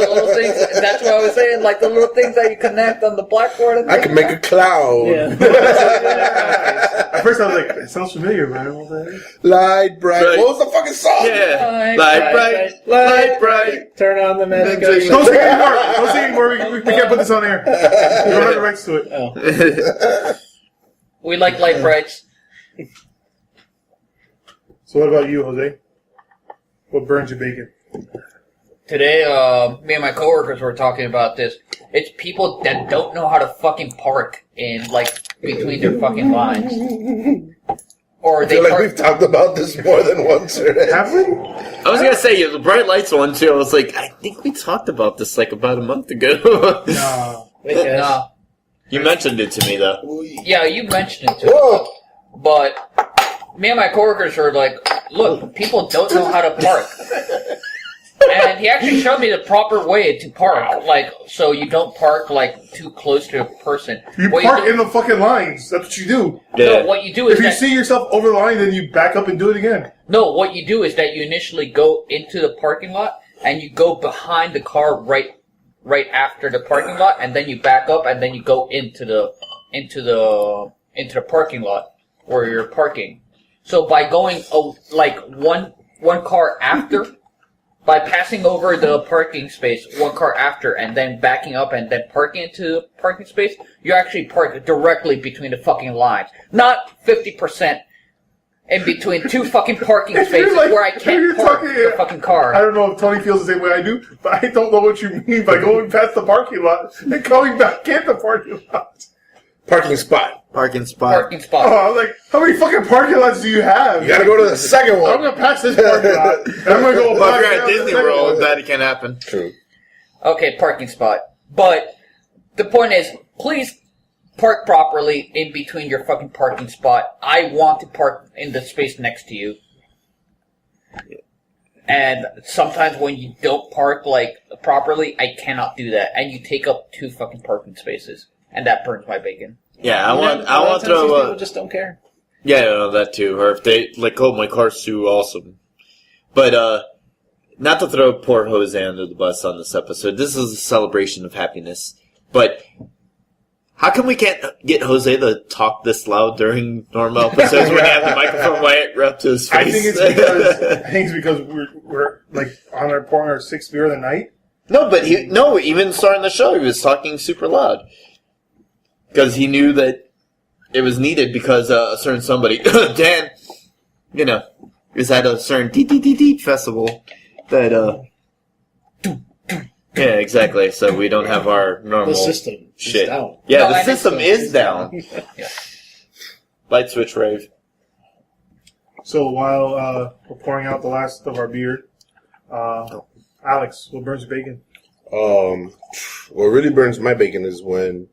little things, that's what I was saying, the little things that you connect on the blackboard. And I can make a cloud. At first I was like, it sounds familiar, but I don't know what that is. Light Bright. Right. What was the fucking song? Yeah. Light Light bright. Turn on the magic. Don't Don't sing anymore. Don't sing anymore. We can't put this on air. We don't have the rights to it. Oh. We like light brights. So what about you, Jose? What burns your bacon? Today, me and my coworkers were talking about this. It's people that don't know how to fucking park in, between their fucking lines. Or I they feel like park... we've talked about this more than once already. Have we? I was gonna say the bright lights one too. I was like, I think we talked about this about a month ago. Nah. Wait, guys. No. You mentioned it to me though. Yeah, you mentioned it too. Whoa! But me and my coworkers were like, look, people don't know how to park. And he actually showed me the proper way to park, so you don't park, too close to a person. You What park do- in the fucking lines. That's what you do. No, what you do is If you that... see yourself over the line, then you back up and do it again. No, what you do is that you initially go into the parking lot, and you go behind the car right after the parking lot, and then you back up, and then you go into the parking lot where you're parking. So by going one car after by passing over the parking space one car after and then backing up and then parking into the parking space, you actually park directly between the fucking lines. Not 50% in between two fucking parking spaces where I can't park the fucking car. I don't know if Tony feels the same way I do, but I don't know what you mean by going past the parking lot and coming back in the parking lot. Parking spot. Parking spot. Oh, I was like, how many fucking parking lots do you have? You gotta go to the second one. I'm gonna pass this parking lot. And I'm gonna go But back if you're at down to the Disney second World, one. that can happen. True. Okay, parking spot. But the point is, please park properly in between your fucking parking spot. I want to park in the space next to you. And sometimes when you don't park properly, I cannot do that. And you take up two fucking parking spaces. And that burns my bacon. Yeah, I want to These throw. people just don't care. Yeah, that too. Or if they oh, my car's too awesome. But not to throw poor Jose under the bus on this episode. This is a celebration of happiness. But how come we can't get Jose to talk this loud during normal episodes when you have the microphone right up to his face? I think it's because we're like pouring our sixth beer of the night. No, but even starting the show, he was talking super loud. Because he knew that it was needed because a certain somebody, Dan, is at a certain deep festival that, yeah, exactly. So we don't have our normal The system shit. is down. Yeah, No, the I think system so. is down. Yeah. Light switch rave. So while we're pouring out the last of our beer, Alex, what burns your bacon? What really burns my bacon is when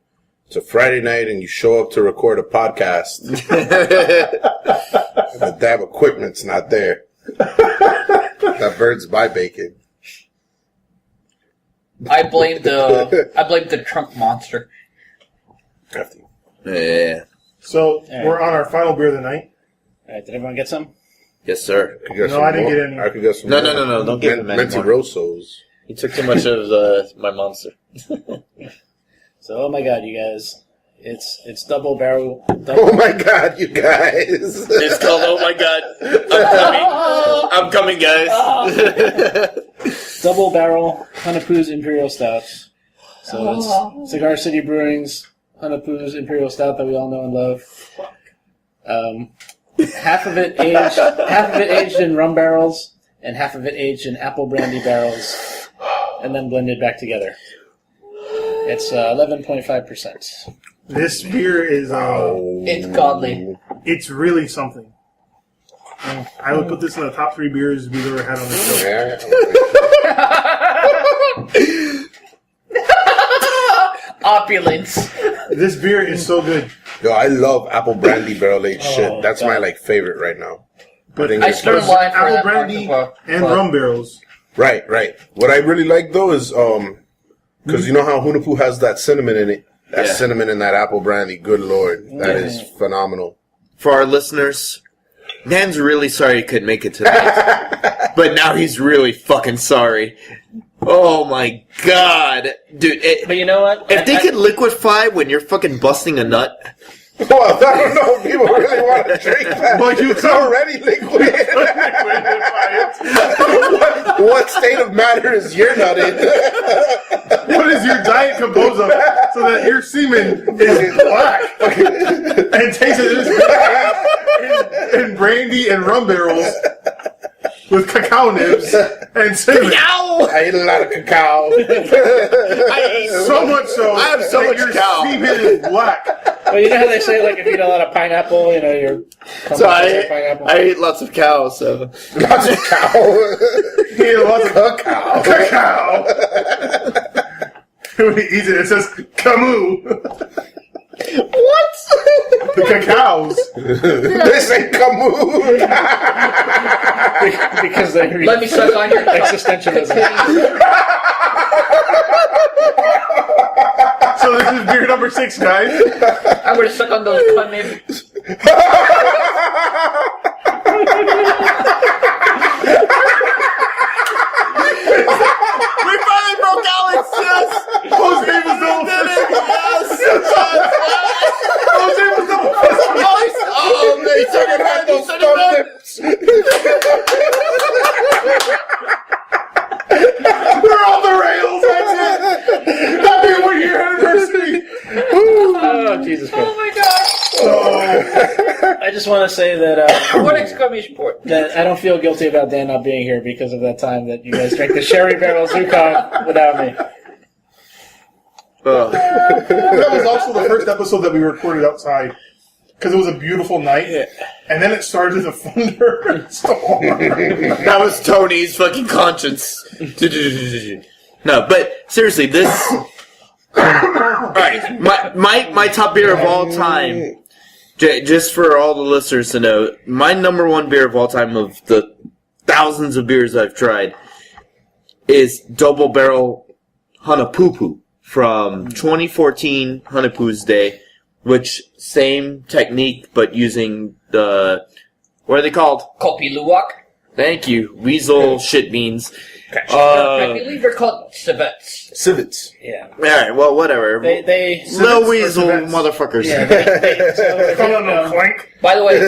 it's a Friday night and you show up to record a podcast and the damn equipment's not there. That burns my bacon. I blame the trunk monster. Yeah. So right. we're on our final beer of the night. All right, did everyone get some? Yes, sir. No, I didn't get any. I could get some No, more. no. Don't give him any more. Mentirosos. He took too much of my monster. So, oh my god, you guys. It's double barrel. Oh my god, you guys. It's called Oh My God. I'm coming, guys. Double barrel Hanapu's Imperial Stout. So it's Cigar City Brewing's Hanapu's Imperial Stout that we all know and love. Half of it aged in rum barrels, and half of it aged in apple brandy barrels, and then blended back together. It's 11.5%. This beer is It's godly. it's really something. I would put this in the top 3 beers we've ever had on the show. Opulence. This beer is so good. Yo, I love apple brandy barrel aged shit. Oh, That's God. my favorite right now. But think I it's stood in good. line for apple that brandy market, and but- rum barrels. Right. What I really like though is because you know how Hunapu has that cinnamon in it. That Yeah. cinnamon in that apple brandy. Good lord, that is phenomenal. For our listeners, Dan's really sorry he couldn't make it tonight. But now he's really fucking sorry. Oh my god. Dude, But you know what? if they could liquefy when you're fucking busting a nut... Well, I don't know if people really want to drink that. But It's already liquid. What state of matter is your nut in? What is your diet composed of so that your semen is black and tastes of this in brandy and rum barrels with cacao nibs and cinnamon? I ate a lot of cacao. So much so I have so that much your cacao. semen is black. Well, you know how they say, like, if you eat a lot of pineapple, you're... So I ate lots of cow, so... Lots of cow. He ate lots of Cacao. cacao. When he eats it, it says Camus. What? The cacaos. This ain't Camus. because they Let me suck on your existentialism. So this is beer number 6, guys. I'm gonna suck on those cunt nibs. We finally broke Alex! Yes! Jose was double fisted. Yes! Jose was double fisted. Oh, man, he took it back! He took it back! I just want to say that What exclamation point? that I don't feel guilty about Dan not being here because of that time that you guys drank the Sherry Barrel Zukon without me. That was also the first episode that we recorded outside because it was a beautiful night, and then it started a thunderstorm. That was Tony's fucking conscience. No, but seriously, this. Alright, my top beer of all time, just for all the listeners to know, my number one beer of all time of the thousands of beers I've tried is Double Barrel Hanapupu from 2014 Hanapu's Day, which same technique but using the, what are they called? Kopi Luwak? Thank you, weasel shit beans. I believe they're called civets. Civets. Yeah. Alright, well, whatever. They Little weasel motherfuckers. Yeah, so if you don't know, Clank. By the way,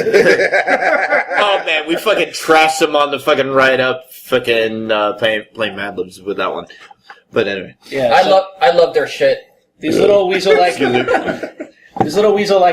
Oh man, we fucking trashed them on the fucking ride up, fucking playing Mad Libs with that one. But anyway, yeah, I love their shit. these little weasel-like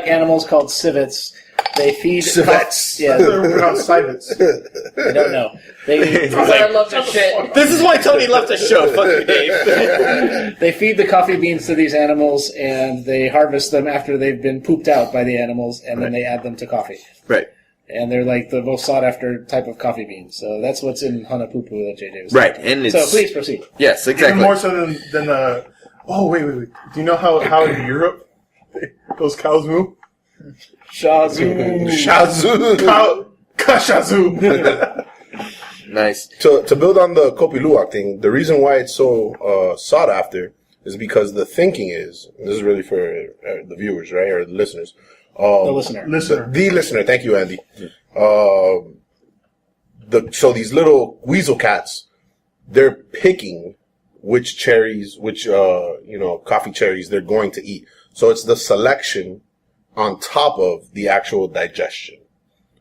animals called civets. They feed Civets. Yeah, They're pronounced civets. I don't know. They I love their shit. this is why Tony left the show. Fuck you, Dave. they feed the coffee beans to these animals, and they harvest them after they've been pooped out by the animals, and then they add them to coffee. Right, And they're like the most sought after type of coffee beans. So that's what's in Hanapupu that JJ was right, saying. and it's So please proceed. yes, Even exactly. more so than the. Oh wait. Do you know how in Europe those cows move? Shazoo. Shazoo. Kashazoo. Nice. To build on the Kopi Luwak thing, the reason why it's so sought after is because the thinking is, and this is really for the viewers, right, or the listeners. The listener. The listener. Thank you, Andy. So these little weasel cats, they're picking which cherries, coffee cherries they're going to eat. So it's the selection on top of the actual digestion.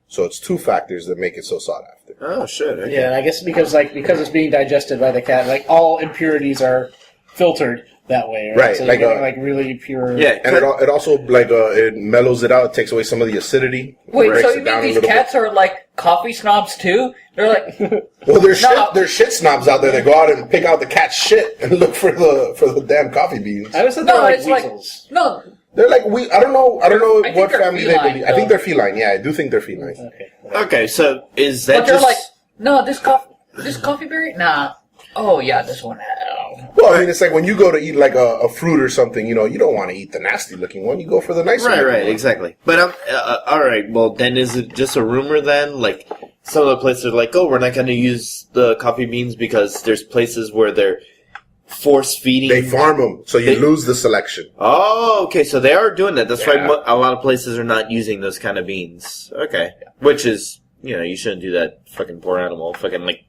So it's two factors that make it so sought after. Oh shit. Okay. Yeah, I guess because it's being digested by the cat, like all impurities are filtered that way, right? Right, So like, you're getting, like really pure. Yeah, And it also it mellows it out. It takes away some of the acidity. Wait, breaks so it you down mean a these little cats are like coffee snobs too? They're like, Well, there's No. shit snobs out there that go out and pick out the cat's shit and look for the damn coffee beans. I always thought No, they were like it's like- weasels. no. They're like I don't know I think what they're family feline, they believe. I think though. they're feline. Yeah, I do think they're feline. Okay. Okay, so is that But they're just like, no, this coffee berry? Nah. Oh, yeah, this one. Oh. Well, I mean, it's like when you go to eat like a fruit or something, you don't want to eat the nasty looking one. You go for the nice one. right, exactly. But all right. Well, then is it just a rumor then? Like some of the places are like, oh, we're not going to use the coffee beans because there's places where they're force feeding. They farm them, so you lose the selection. Oh, okay. So they are doing that. That's Yeah. why a lot of places are not using those kind of beans. Okay, which is. You shouldn't do that, fucking poor animal. Fucking, like,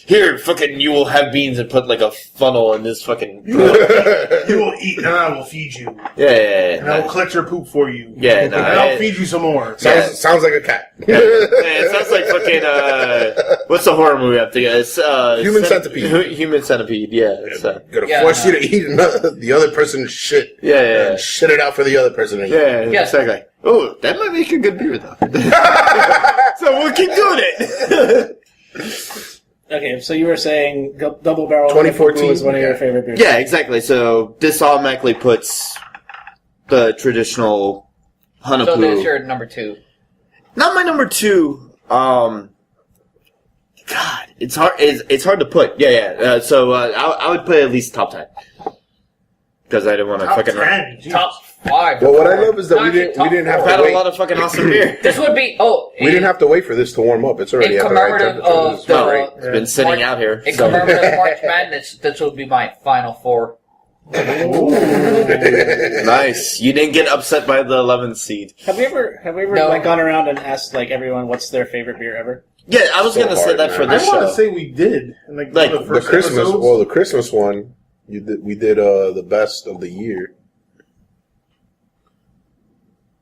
here, fucking, you will have beans and put, like, a funnel in this fucking... You will eat, and I will feed you. Yeah. And I will collect your poop for you. Yeah, and I'll feed you some more. Sounds like a cat. Yeah, it sounds like fucking, what's the horror movie I'm thinking? It's, Human Centipede. Human Centipede, yeah. Gonna force you to eat the other person's shit. Yeah. And shit it out for the other person to eat. Yeah, Yes. exactly. Oh, that might make a good beer, though. So we'll keep doing it. Okay, so you were saying Double Barrel 2014 was one of your favorite beers. Yeah, exactly. So this automatically puts the traditional Hanapu. So that's your number 2. Not my number 2. God, it's hard. It's hard to put. Yeah. So I would put at least top 10 because I didn't want to fucking. 10. Jeez. Top 5. Well, what I love is that No, we actually, didn't top have I've to had a wait. lot of fucking awesome beer. This would be, We didn't have to wait for this to warm up. It's already in at the right commemorative temperature. of It's great. It's been sitting March- out here. In so- commemorative March Madness, this would be my final 4. Nice. You didn't get upset by the 11th seed. Have we ever No. like gone around and asked like everyone what's their favorite beer ever? Yeah, I was So gonna say hard, that man. for I this want to show. say we did. In Like, one of The first Christmas, episodes. the Christmas one, we did the best of the year.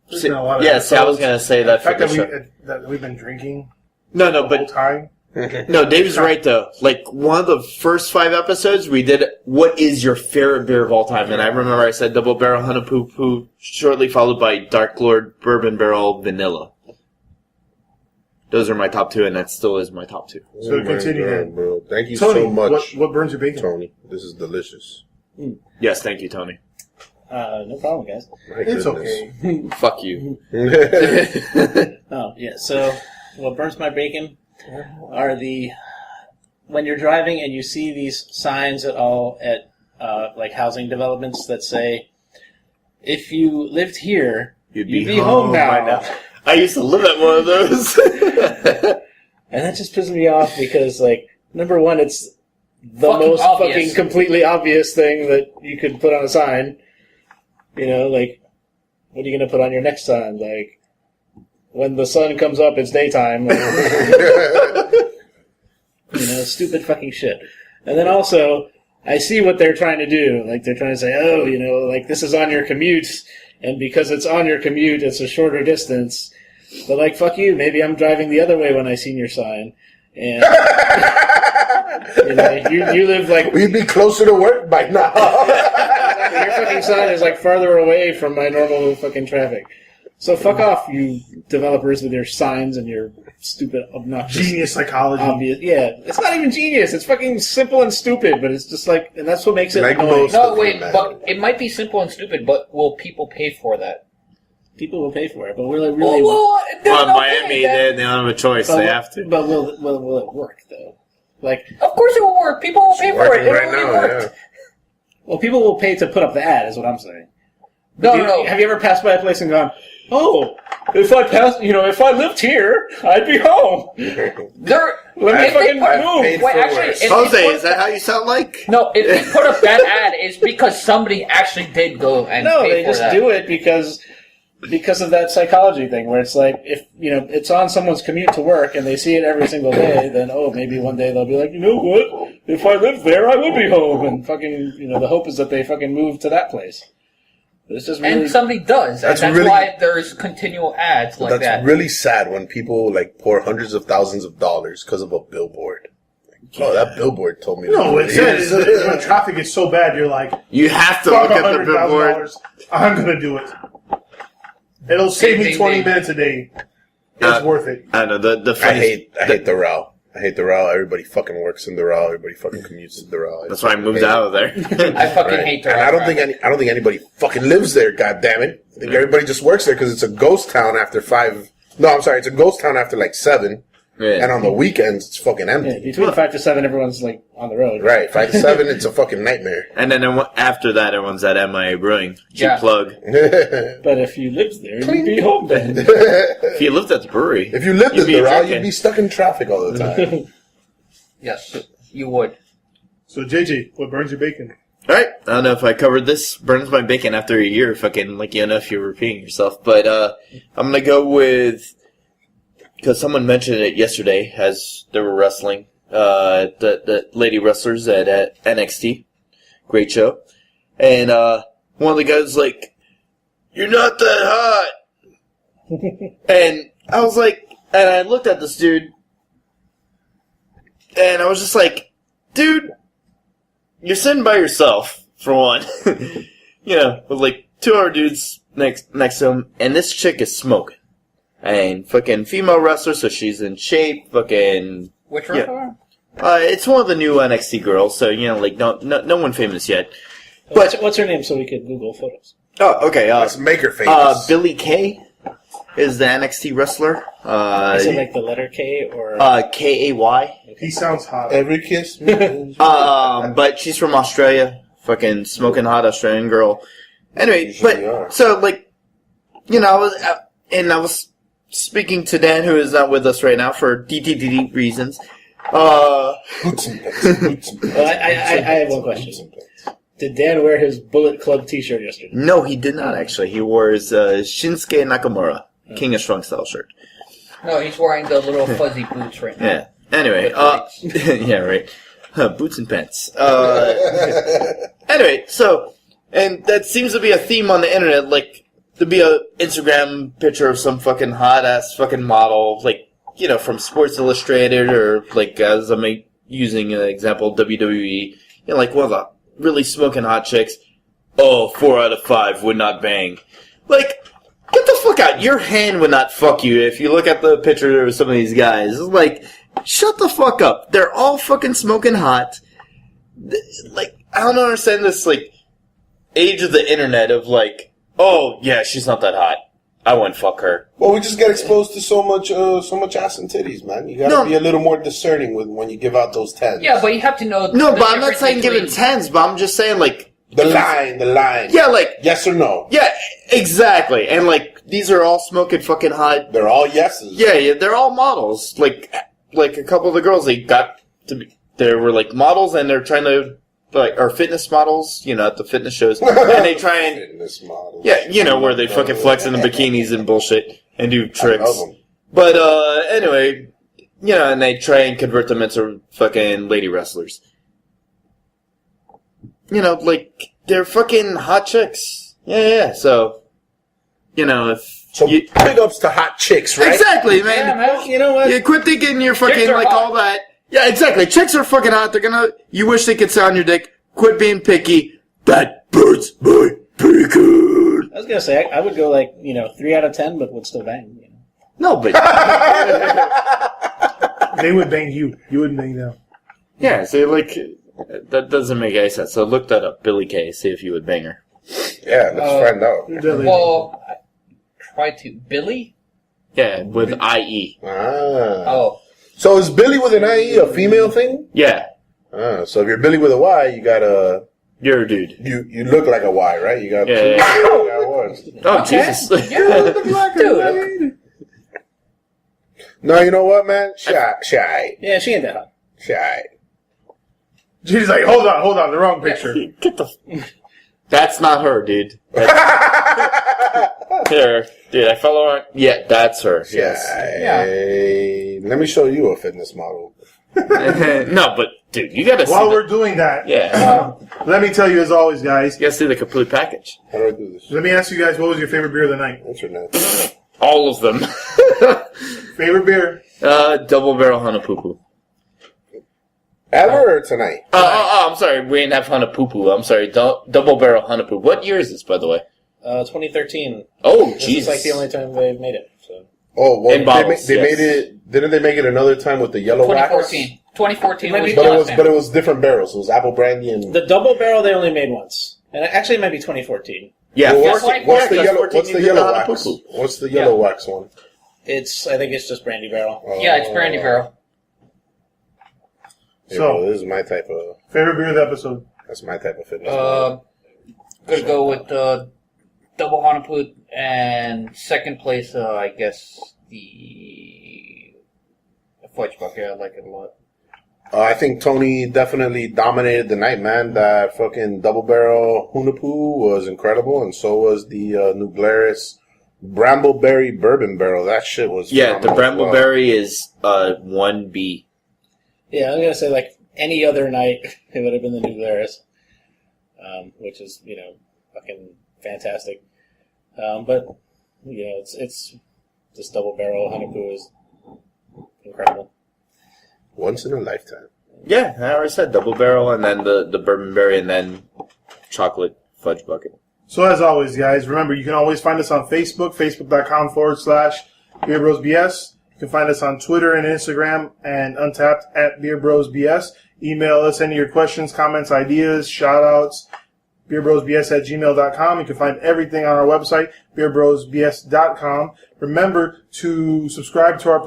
There's been a lot of Yeah, see, I was episodes. gonna say The that for fact this that, show. that we've been drinking No, the whole but time. no, Dave's right though. Like one of the first 5 episodes, we did what is your favorite beer of all time, and I remember I said Double Barrel Hanapu shortly followed by Dark Lord Bourbon Barrel Vanilla. those are my top 2, and that still is my top 2. So continue then. bro. Thank you Tony, so much. what burns your bacon? Tony, this is delicious. Yes, thank you, Tony. No problem, guys. My It's goodness. okay. Fuck you. Oh, yeah. So, what burns my bacon are when you're driving and you see these signs at like housing developments that say, if you lived here, you'd be home now. by now. I used to live at one of those. And that just pisses me off because, like, number one, it's the Fucking most obvious. fucking completely obvious thing that you could put on a sign. You know, like, what are you going to put on your next sign? Like, when the sun comes up, it's daytime. You know, stupid fucking shit. And then also, I see what they're trying to do. Like, they're trying to say, oh, you know, like, this is on your commute, and because it's on your commute, it's a shorter distance. But, like, fuck you. Maybe I'm driving the other way when I seen your sign. And, you know, you live, like... We'd be closer to work by now. Your fucking sign is, like, farther away from my normal fucking traffic. So fuck off, you developers with your signs and your stupid, obnoxious... Genius psychology. Obvious. Yeah, it's not even genius. It's fucking simple and stupid, but it's just like... And that's what makes it Like annoying. most- No, wait, but it might be simple and stupid, but will people pay for that? People will pay for it, but we're like really... Well, in Miami, they don't have a choice. but They will- have to. But will it work, though? Like, Of course it will work. People will pay for it. Working It right already now, worked. well, people will pay to put up the ad, is what I'm saying. No. Have you ever passed by a place and gone, oh, if I lived here, I'd be home. They're, Let me if fucking they put, move. paid wait, for actually, worse. if Jose, they put, is that how you sound like? No, if they put up that ad, it's because somebody actually did go and No, pay they for just that. do it because of that psychology thing where it's like, if, you know, it's on someone's commute to work and they see it every single day, then, oh, maybe one day they'll be like, you know what? If I lived there, I would be home. And fucking, you know, the hope is that they fucking move to that place. But it's just really... And somebody does. That's and that's really- why there's continual ads like That's that. really sad when people like pour hundreds of thousands of dollars because of a billboard. Oh, that billboard told me. No, to it says when traffic is so bad, you're like, You have to fuck look at the billboard. $100,000. I'm gonna do it. It'll save me Ding, 20 ding. minutes a day. It's worth it. I know the I funny. hate the route. I hate the route. Everybody fucking works in the route. Everybody fucking commutes to the route. That's why I moved out of there. I fucking Right. hate And that. I don't think anybody fucking lives there. God damn it! I think everybody just works there because it's a ghost town after 5. No, I'm sorry. It's a ghost town after like 7, Yeah. and on the weekends it's fucking empty. Yeah, between 5 to 7, everyone's, like, on the road. Right, 5 to 7, it's a fucking nightmare. And then after that, everyone's at MIA Brewing. Cheap Yeah. plug. But if you lived there, you'd be home then. If you lived at the brewery, If you lived You'd in be the route, drinking. you'd be stuck in traffic all the time. Yes, you would. So, JJ, what burns your bacon? all right. I don't know if I covered this. Burns my bacon after a year. Fucking like you know if you're repeating yourself, but I'm gonna go with because someone mentioned it yesterday as they were wrestling. The lady wrestlers at NXT, great show, and one of the guys was like, "You're not that hot," and I was like, and I looked at this dude. And I was just like, dude, you're sitting by yourself, for one. You know, with like 2 other dudes next to him, and this chick is smoking. And fucking female wrestler, so she's in shape, fucking... Which Yeah. wrestler? It's one of the new NXT girls, so, you know, like, no one famous yet. But, What's her name so we could Google photos? oh, okay, Let's make her famous. Billy Kay is the NXT wrestler. Is it like the letter K or... Kay. He sounds hot. Every kiss. But she's from Australia. Fucking smoking hot Australian girl. Anyway, Usually are. but, so, like, you know, I was speaking to Dan, who is not with us right now for DTD reasons. Boots and pants, boots and pants, Well, I have one question. Did Dan wear his Bullet Club t-shirt yesterday? No, he did not, actually. He wore his Shinsuke Nakamura, King of Strong Style shirt. No, he's wearing the little fuzzy boots right now. Yeah. Anyway, yeah, right. Boots and pants. Anyway, so, and that seems to be a theme on the internet, like, to be a Instagram picture of some fucking hot-ass fucking model, like, you know, from Sports Illustrated, or, like, as I'm using an example, WWE, you know, like, one of the really smoking hot chicks. Oh, 4 out of 5 would not bang. Like, Get the fuck out. Your hand would not fuck you if you look at the picture of some of these guys. It's like, shut the fuck up. They're all fucking smoking hot. Like, I don't understand this, like, age of the internet of, like, oh, yeah, she's not that hot. I wouldn't fuck her. Well, we just get exposed to so much ass and titties, man. You gotta be a little more discerning when you give out those 10s. Yeah, but you have to know. No, but I'm not saying giving 10s, but I'm just saying, like... The line. Yeah, like... Yes or no. Yeah, exactly. And, like, these are all smoking fucking hot. They're all yeses. Yeah, they're all models. Like a couple of the girls, they got to be... They were, like, models, and they're trying to... Like, or fitness models, you know, at the fitness shows. And they try and... Fitness models. Yeah, you know, where they fucking flex in the bikinis and bullshit and do tricks. I love them. But, anyway, you know, and they try and convert them into fucking lady wrestlers. You know, like, they're fucking hot chicks. Yeah, so, you know, if... So, big ups to hot chicks, right? Exactly, man. Yeah, man, you know what? You quit thinking you're fucking, like, hot. all that. Yeah, exactly. Chicks are fucking hot. They're gonna... You wish they could sit on your dick. Quit being picky. That bird's my pecan. I was gonna say I would go like 3 out of 10, but would still bang. You know? No, but... They would bang you. You wouldn't bang them. Yeah, so, like... That doesn't make any sense. So look that up. Billy Kay. See if you would bang her. Yeah, let's find out. Well, try to. Billy? Yeah, with I-E. Oh. So is Billy with an IE a female thing? Yeah. So if you're Billy with a Y, you got a... You're a dude. You look like a Y, right? You got two. Yeah. You got one. Oh, Jesus. Yeah, dude. No, you know what, man? Shy. Yeah, she ain't that hot. Shy. She's like, hold on, the wrong picture. Get the... That's not her, dude. Here. Dude, I follow her. Yeah, that's her. Yes. Yeah. Let me show you a fitness model. No, but, dude, you gotta see While we're doing that, let me tell you, as always, guys. You gotta see the complete package. How do I do this? Let me ask you guys, what was your favorite beer of the night? Internet. All of them. Favorite beer? Double Barrel Hanapupu. Ever or tonight? I'm sorry. We didn't have Hanapupu. I'm sorry. Double Barrel Hanapupu. What year is this, by the way? 2013. Oh, This jeez. is like the only time they've made it. So. Oh, well, In bottles, they yes. made it. Didn't they make it another time with the yellow wax? 2014. 2014 was But the it was, last but it was different barrels. It was apple brandy and. The double barrel they only made once, and actually it might be 2014. Yeah. Well, Yes, what's the yeah, yellow? 14 What's the you yellow did wax? Hanapupu. What's the yellow wax one? I think it's just brandy barrel. Yeah, it's brandy barrel. So, this is my type of. Favorite beer of the episode? That's my type of fitness. Gonna go with double Hanapupu, and second place, I guess the fudge bucket. I like it a lot. I think Tony definitely dominated the night, man. That fucking double barrel Hunapu was incredible, and so was the New Glarus Brambleberry Bourbon Barrel. That shit was Yeah, the phenomenal as well. Brambleberry is 1B. Yeah, I'm gonna say like any other night it would have been the New Glarus, which is fucking fantastic. But it's this double barrel Hanapu is incredible. Once in a lifetime. Yeah, I already said double barrel, and then the bourbon berry, and then chocolate fudge bucket. So as always, guys, remember, you can always find us on Facebook, facebook.com/BeerBrosBS. You can find us on Twitter and Instagram and Untapped at BeerBrosBS. Email us any of your questions, comments, ideas, shout-outs, beerbrosbs@gmail.com. You can find everything on our website, beerbrosbs.com. Remember to subscribe to our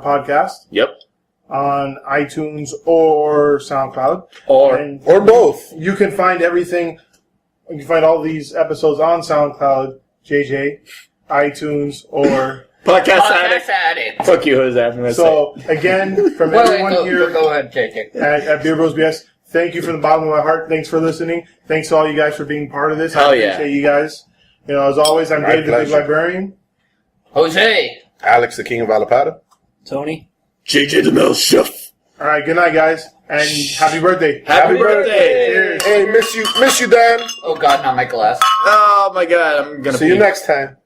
podcast. Yep. On iTunes or SoundCloud. Or both. You can find everything. You can find all these episodes on SoundCloud, JJ, iTunes, or... Podcast Addict. Fuck you, Jose. So, again, from everyone here go ahead, JJ. at Beer Bros BS, thank you from the bottom of my heart. Thanks for listening. Thanks to all you guys for being part of this. Hell I yeah. appreciate you guys. As always, I'm My Dave, the Big pleasure. Librarian. Jose. Alex, the King of Alapata. Tony. JJ the Mel Chef. All right, good night, guys, and happy birthday. Happy birthday. Cheers. Hey, miss you, Dan. Oh God, not my glass. Oh my God, I'm gonna See you next time.